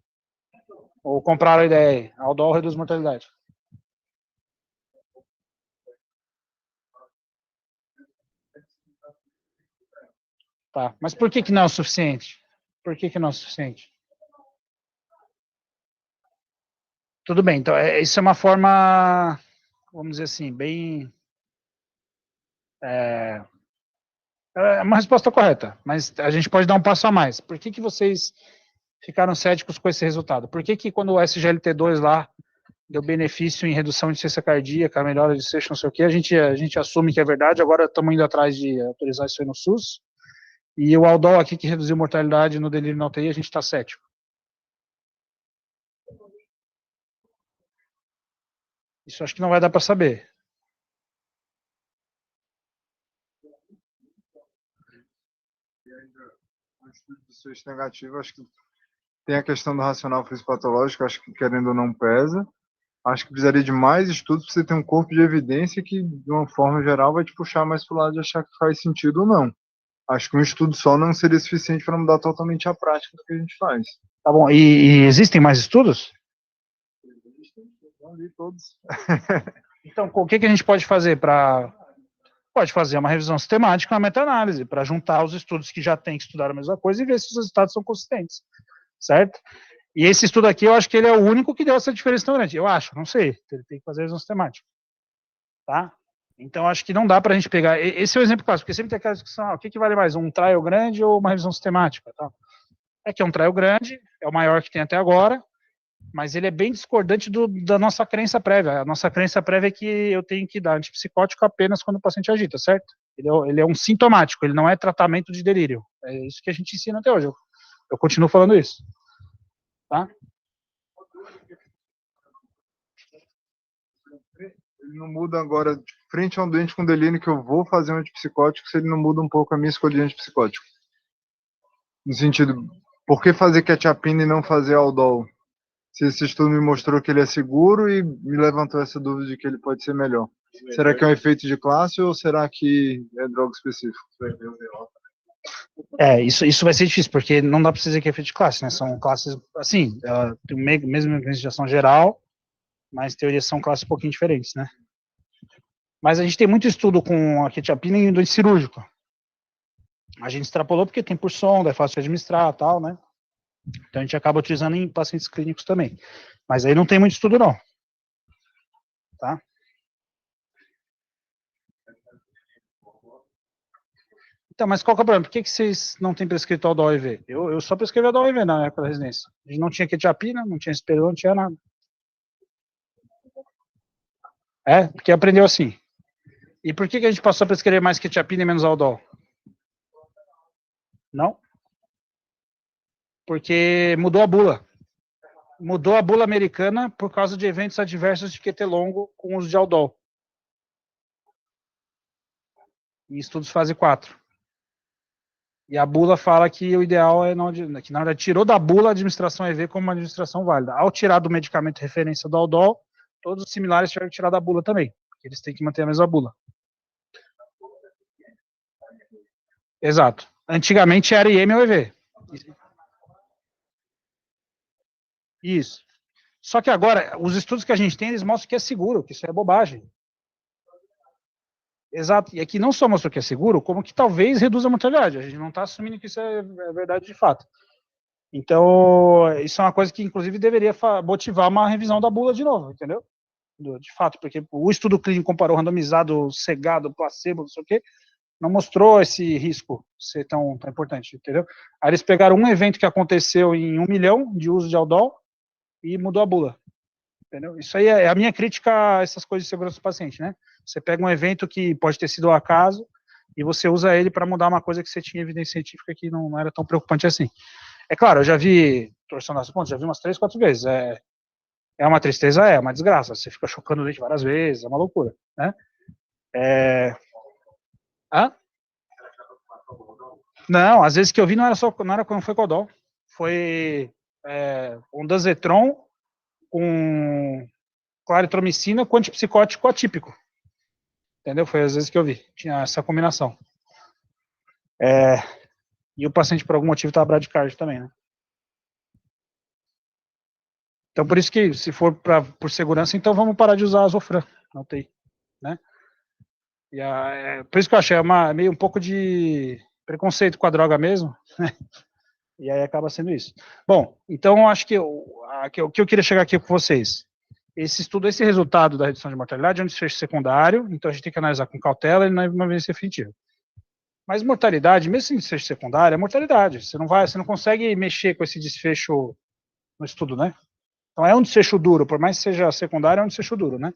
[SPEAKER 2] Ou compraram a ideia aí, Aldol reduz mortalidade? Tá, mas por que não é o suficiente? Por que não é o suficiente? Tudo bem, então isso é uma forma, vamos dizer assim, bem... É uma resposta correta, mas a gente pode dar um passo a mais. Por que vocês ficaram céticos com esse resultado? Por que quando o SGLT2 lá deu benefício em redução de insuficiência cardíaca, melhora de desfecho, não sei o que, a gente assume que é verdade, agora estamos indo atrás de autorizar isso aí no SUS, e o Aldol aqui que reduziu mortalidade no delírio na UTI, a gente está cético. Isso acho que não vai dar para saber.
[SPEAKER 6] No estudo de desfecho negativo, acho que tem a questão do racional fisiopatológico, acho que querendo ou não pesa. Acho que precisaria de mais estudos para você ter um corpo de evidência que, de uma forma geral, vai te puxar mais para o lado de achar que faz sentido ou não. Acho que um estudo só não seria suficiente para mudar totalmente a prática do que a gente faz.
[SPEAKER 2] Tá bom, e existem mais estudos?
[SPEAKER 6] Não li todos.
[SPEAKER 2] Então, o que a gente pode fazer Pode fazer uma revisão sistemática, uma meta-análise, para juntar os estudos que já têm que estudar a mesma coisa e ver se os resultados são consistentes, certo? E esse estudo aqui, eu acho que ele é o único que deu essa diferença tão grande. Eu acho, não sei, ele tem que fazer a revisão sistemática, tá? Então, acho que não dá para a gente pegar... Esse é o exemplo clássico, porque sempre tem aquela discussão, o que vale mais, um trial grande ou uma revisão sistemática? Tá? É que é um trial grande, é o maior que tem até agora, mas ele é bem discordante da nossa crença prévia. A nossa crença prévia é que eu tenho que dar antipsicótico apenas quando o paciente agita, certo? Ele é um sintomático, ele não é tratamento de delírio. É isso que a gente ensina até hoje. Eu continuo falando isso. Tá?
[SPEAKER 6] Ele não muda agora, frente a um doente com delírio que eu vou fazer um antipsicótico, se ele não muda um pouco a minha escolha de antipsicótico. No sentido, por que fazer quetiapina e não fazer aldol? Se esse estudo me mostrou que ele é seguro e me levantou essa dúvida de que ele pode ser melhor. Será que é um efeito de classe ou será que é droga específica?
[SPEAKER 2] Isso vai ser difícil, porque não dá para dizer que é efeito de classe, né? São classes, assim, tem o mesmo mecanismo de ação geral, mas teorias são classes um pouquinho diferentes, né? Mas a gente tem muito estudo com a quetiapina em doente cirúrgico. A gente extrapolou porque tem por sonda, é fácil de administrar e tal, né? Então a gente acaba utilizando em pacientes clínicos também. Mas aí não tem muito estudo, não. Tá? Então, mas qual que é o problema? Por que vocês não têm prescrito o DOIV? Eu só prescrevi o DOIV na época da residência. A gente não tinha quetiapina, não tinha esperon, não tinha nada. Porque aprendeu assim. E por que a gente passou a prescrever mais quetiapina e menos aldol? Não? Porque mudou a bula. Mudou a bula americana por causa de eventos adversos de QT longo com uso de aldol. Em estudos fase 4. E a bula fala que o ideal é, que na verdade tirou da bula a administração EV como uma administração válida. Ao tirar do medicamento referência do aldol, todos os similares tiveram que tirar da bula também, porque eles têm que manter a mesma bula. Exato. Antigamente era IM ou EV. Isso. Só que agora, os estudos que a gente tem, eles mostram que é seguro, que isso é bobagem. Exato. E aqui não só mostrou que é seguro, como que talvez reduza a mortalidade. A gente não está assumindo que isso é verdade de fato. Então, isso é uma coisa que, inclusive, deveria motivar uma revisão da bula de novo, entendeu? De fato, porque o estudo clínico comparou randomizado, cegado, placebo, não sei o quê, não mostrou esse risco ser tão importante, entendeu? Aí eles pegaram um evento que aconteceu em 1 milhão de uso de aldol e mudou a bula, entendeu? Isso aí é a minha crítica a essas coisas de segurança do paciente, né? Você pega um evento que pode ter sido ao acaso e você usa ele para mudar uma coisa que você tinha evidência científica que não era tão preocupante assim. É claro, eu já vi torção das pontas, já vi umas 3, 4 vezes. É uma tristeza, é uma desgraça. Você fica chocando o dente várias vezes, é uma loucura, né? Não, às vezes que eu vi não era quando foi Codol. Foi um Danzetron com claritromicina com antipsicótico atípico. Entendeu? Foi às vezes que eu vi. Tinha essa combinação. E o paciente, por algum motivo, estava bradicárdio também, né? Então, por isso que, se for por segurança, então vamos parar de usar a Zofran na UTI, né? Por isso que eu achei meio um pouco de preconceito com a droga mesmo, né? E aí acaba sendo isso. Bom, então eu acho que o que eu queria chegar aqui com vocês, esse resultado da redução de mortalidade é um desfecho secundário, então a gente tem que analisar com cautela e não é uma evidência definitiva. Mas mortalidade, mesmo sem desfecho secundário, é mortalidade. Você não consegue mexer com esse desfecho no estudo, né? Então é um desfecho duro, por mais que seja secundário, é um desfecho duro, né?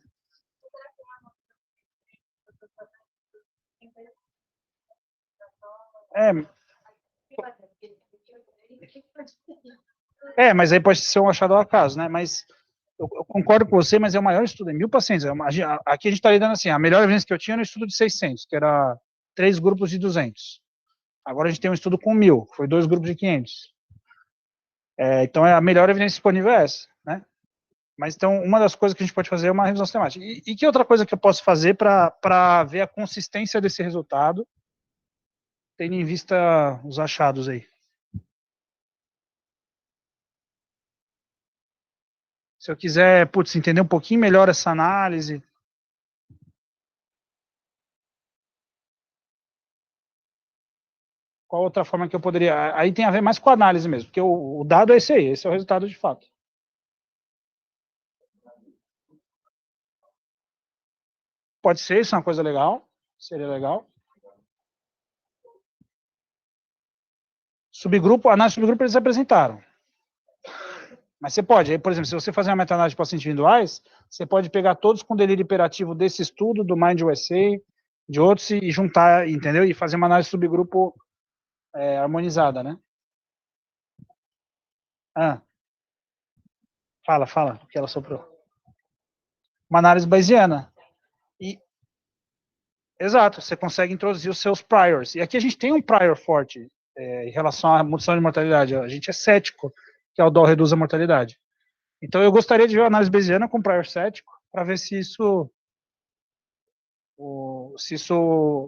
[SPEAKER 2] Mas aí pode ser um achado ao acaso, né? Mas eu concordo com você, mas é o maior estudo, é 1.000 pacientes. Aqui a gente está lidando assim, a melhor evidência que eu tinha era um estudo de 600, que era 3 grupos de 200. Agora a gente tem um estudo com 1.000, foi 2 grupos de 500. Então a melhor evidência disponível é essa, né? Mas então uma das coisas que a gente pode fazer é uma revisão sistemática. E que outra coisa que eu posso fazer para ver a consistência desse resultado, tendo em vista os achados aí? Se eu quiser, entender um pouquinho melhor essa análise. Qual outra forma que eu poderia... Aí tem a ver mais com a análise mesmo, porque o dado é esse aí, esse é o resultado de fato. Pode ser, isso é uma coisa legal, seria legal. Análise de subgrupo eles apresentaram. Mas você pode, aí, por exemplo, se você fazer uma meta-análise de pacientes individuais, você pode pegar todos com delírio hiperativo desse estudo, do Mind USA, de outros, e juntar, entendeu? E fazer uma análise subgrupo harmonizada, né? Ah, fala, o que ela soprou. Uma análise bayesiana. E, exato, você consegue introduzir os seus priors. E aqui a gente tem um prior forte em relação à redução de mortalidade. A gente é cético que a Aldol reduz a mortalidade. Então eu gostaria de ver uma análise bayesiana com prior cético para ver se isso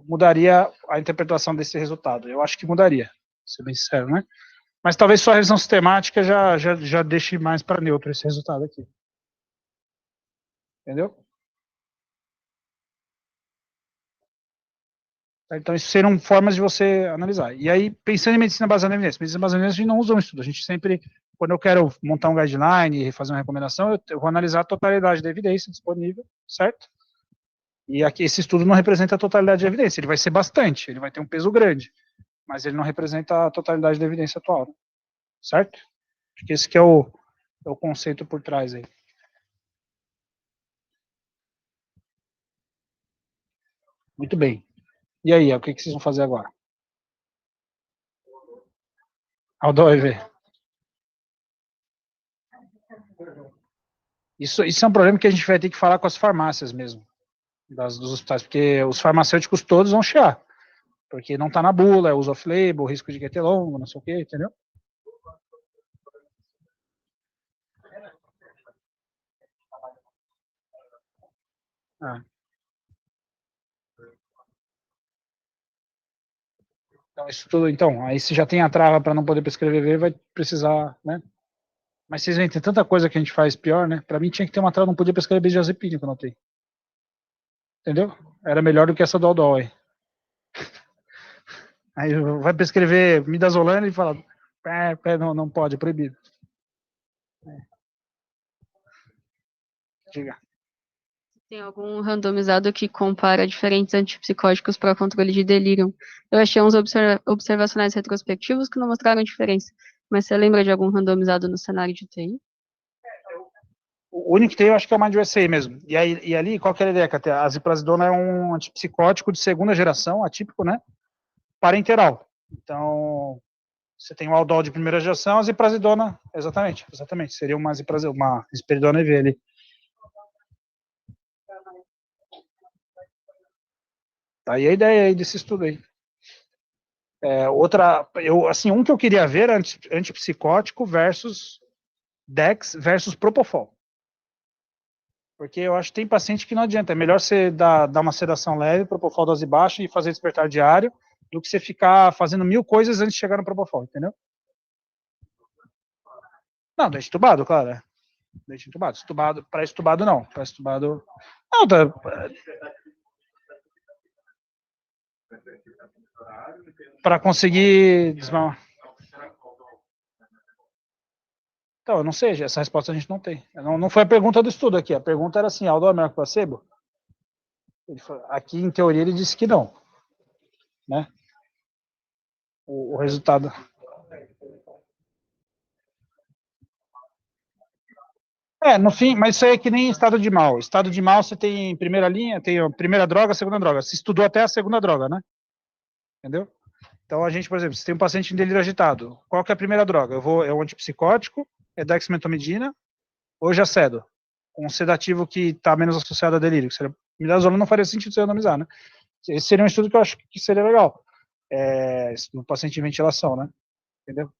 [SPEAKER 2] mudaria a interpretação desse resultado. Eu acho que mudaria, pra ser bem sincero, né? Mas talvez só a revisão sistemática já deixe mais para neutro esse resultado aqui. Entendeu? Então, isso seriam formas de você analisar. E aí, pensando em medicina baseada em evidência, medicina baseada em evidência a gente não usa um estudo, a gente sempre, quando eu quero montar um guideline e fazer uma recomendação, eu vou analisar a totalidade da evidência disponível, certo? E aqui esse estudo não representa a totalidade da evidência, ele vai ser bastante, ele vai ter um peso grande, mas ele não representa a totalidade da evidência atual, certo? Acho que esse que é o conceito por trás aí. Muito bem. E aí, o que vocês vão fazer agora? Aldol EV. Isso é um problema que a gente vai ter que falar com as farmácias mesmo, dos hospitais, porque os farmacêuticos todos vão chiar, porque não está na bula, é uso off-label, risco de QT longo, não sei o que, entendeu? Ah. Então, isso tudo, então, aí se já tem a trava para não poder prescrever, vai precisar, né? Mas vocês veem, tem tanta coisa que a gente faz pior, né? Para mim tinha que ter uma trava, não podia prescrever benzodiazepina que eu notei. Entendeu? Era melhor do que essa do Aldol aí. Aí vai prescrever midazolam e fala, não pode, é proibido. Diga.
[SPEAKER 5] Tem algum randomizado que compara diferentes antipsicóticos para controle de delírio? Eu achei uns observacionais retrospectivos que não mostraram diferença. Mas você lembra de algum randomizado no cenário de UTI?
[SPEAKER 2] O único que tem, eu acho que é o Mind USA mesmo. E ali, qual que é a ideia? Que a ziprasidona é um antipsicótico de segunda geração, atípico, né? Parenteral. Então, você tem o Aldol de primeira geração, a ziprasidona, exatamente. Seria uma risperidona EV ali. Tá aí a ideia aí desse estudo aí. Um que eu queria ver, antipsicótico versus Dex versus Propofol. Porque eu acho que tem paciente que não adianta. É melhor você dar uma sedação leve, Propofol dose baixa e fazer despertar diário, do que você ficar fazendo 1000 coisas antes de chegar no Propofol, entendeu? Não, deixa entubado, claro. Deixa entubado. Pré-estubado não. Pré-estubado. Não, tá. Para conseguir desmamar. Então, eu não sei, essa resposta a gente não tem. Não foi a pergunta do estudo aqui. A pergunta era assim: Aldol é melhor que placebo? Aqui, em teoria, ele disse que não. Né? O resultado. No fim, mas isso aí é que nem estado de mal. Estado de mal você tem primeira linha, tem a primeira droga, a segunda droga. Se estudou até a segunda droga, né? Entendeu? Então a gente, por exemplo, se tem um paciente em delírio agitado, qual que é a primeira droga? É um antipsicótico, é dexmedetomidina ou jacedo, um sedativo que está menos associado a delírio. Midazolam não faria sentido você randomizar, né? Esse seria um estudo que eu acho que seria legal. No paciente em ventilação, né? Entendeu?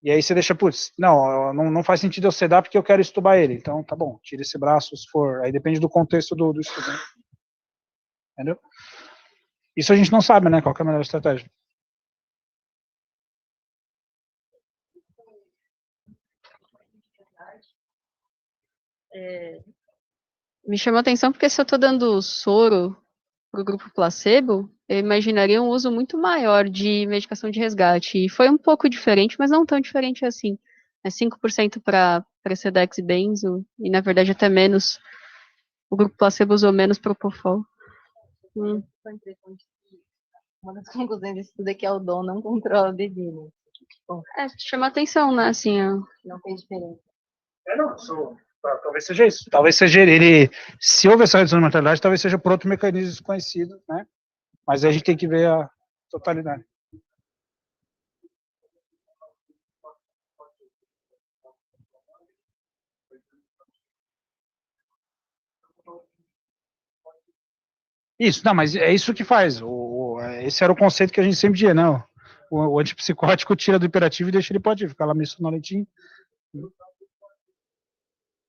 [SPEAKER 2] E aí você deixa, não faz sentido eu sedar porque eu quero estubar ele. Então, tá bom, tira esse braço se for. Aí depende do contexto do estudo. Né? Entendeu? Isso a gente não sabe, né? Qual que é a melhor estratégia.
[SPEAKER 5] Me chamou a atenção porque se eu estou dando soro para o grupo placebo, eu imaginaria um uso muito maior de medicação de resgate. E foi um pouco diferente, mas não tão diferente assim. É 5% para Sedex e Benzo, e na verdade até menos. O grupo placebo usou menos Propofol.
[SPEAKER 1] Uma das conclusões desse estudo é que o Aldol não controla o delírio.
[SPEAKER 5] Chama atenção, né? Assim,
[SPEAKER 1] não tem diferença.
[SPEAKER 2] Não, talvez seja isso. Talvez seja ele, se houve essa redução de mortalidade, talvez seja por outro mecanismo desconhecido, né? Mas aí a gente tem que ver a totalidade. Isso, não, mas é isso que faz. Esse era o conceito que a gente sempre dizia, não. O antipsicótico tira do hiperativo e deixa ele hipoativo, fica lá meio sonolentinho.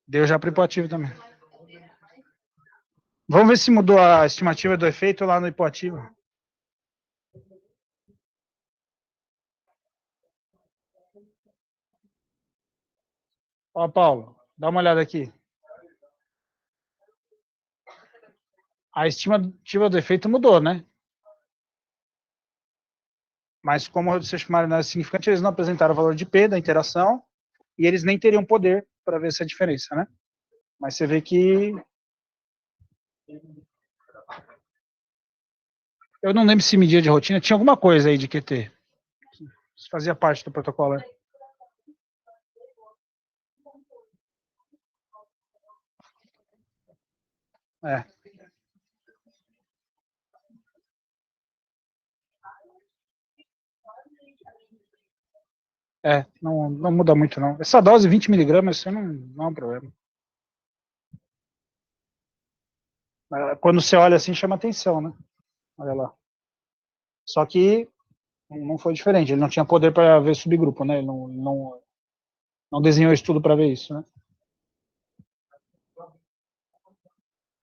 [SPEAKER 2] Deu já para o hipoativo também. Vamos ver se mudou a estimativa do efeito lá no hipoativo. Ó, Paulo, dá uma olhada aqui. A estimativa do efeito mudou, né? Mas como o desfecho primário não é significante, eles não apresentaram o valor de P da interação e eles nem teriam poder para ver essa diferença, né? Mas você vê que... Eu não lembro se media de rotina, tinha alguma coisa aí de QT. Isso fazia parte do protocolo, né? Não muda muito, não. Essa dose, 20 miligramas, isso não é um problema. Quando você olha assim, chama atenção, né? Olha lá. Só que não foi diferente. Ele não tinha poder para ver subgrupo, né? Ele não desenhou estudo para ver isso, né?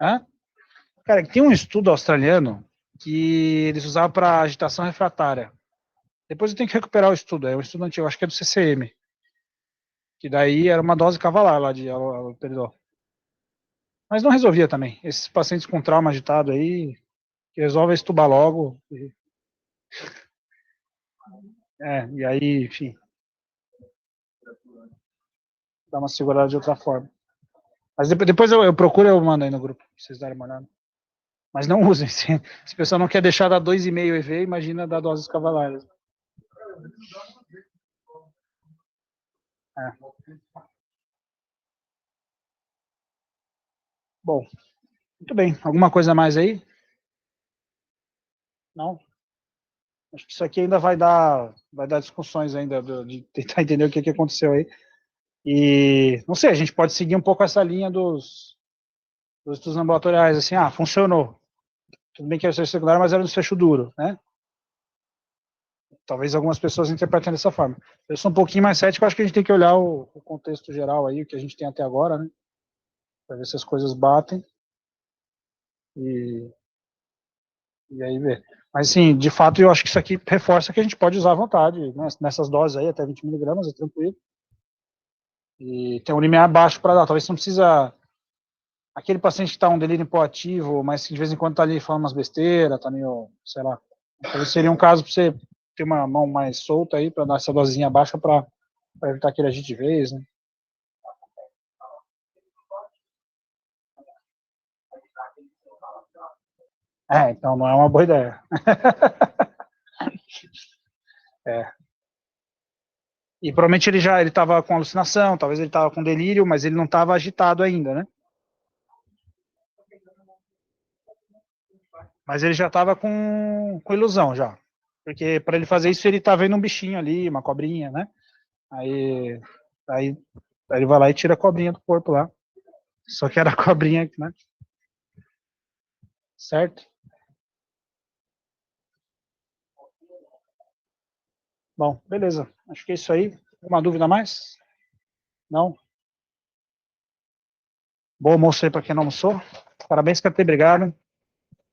[SPEAKER 2] Hã? Cara, tem um estudo australiano que eles usavam para agitação refratária. Depois eu tenho que recuperar o estudo. É um estudo antigo, acho que é do CCM. Que daí era uma dose cavalar lá de haloperidol. Mas não resolvia também. Esses pacientes com trauma agitado aí, que resolve estubar logo. E aí, enfim. Dá uma segurada de outra forma. Mas depois eu procuro e eu mando aí no grupo, pra vocês darem uma olhada. Mas não usem. Se o pessoal não quer deixar dar 2,5 EV, imagina dar doses cavalares. Bom, muito bem. Alguma coisa mais aí? Não? Acho que isso aqui ainda vai dar discussões ainda, de tentar entender o que aconteceu aí. E, não sei, a gente pode seguir um pouco essa linha dos estudos ambulatoriais, assim, funcionou. Tudo bem que era secundário, mas era um desfecho duro, né? Talvez algumas pessoas interpretem dessa forma. Eu sou um pouquinho mais cético, acho que a gente tem que olhar o contexto geral aí, o que a gente tem até agora, né? Para ver se as coisas batem. E aí ver. Mas, sim, de fato, eu acho que isso aqui reforça que a gente pode usar à vontade, né? Nessas doses aí, até 20 miligramas, é tranquilo. E tem um limiar baixo para dar. Talvez você não precisa... Aquele paciente que está um delírio hipoativo, mas que de vez em quando está ali falando umas besteiras, tá meio, sei lá. Talvez seria um caso para você ter uma mão mais solta aí, para dar essa dosezinha baixa para evitar que ele agite de vez, né? Então não é uma boa ideia. E provavelmente ele estava com alucinação, talvez ele estava com delírio, mas ele não estava agitado ainda, né? Mas ele já estava com ilusão já. Porque para ele fazer isso, ele tá vendo um bichinho ali, uma cobrinha, né? Aí ele vai lá e tira a cobrinha do corpo lá. Só que era a cobrinha, né? Certo? Bom, beleza. Acho que é isso aí. Uma dúvida a mais? Não? Bom almoço aí para quem não almoçou. Parabéns, Catê. Obrigado.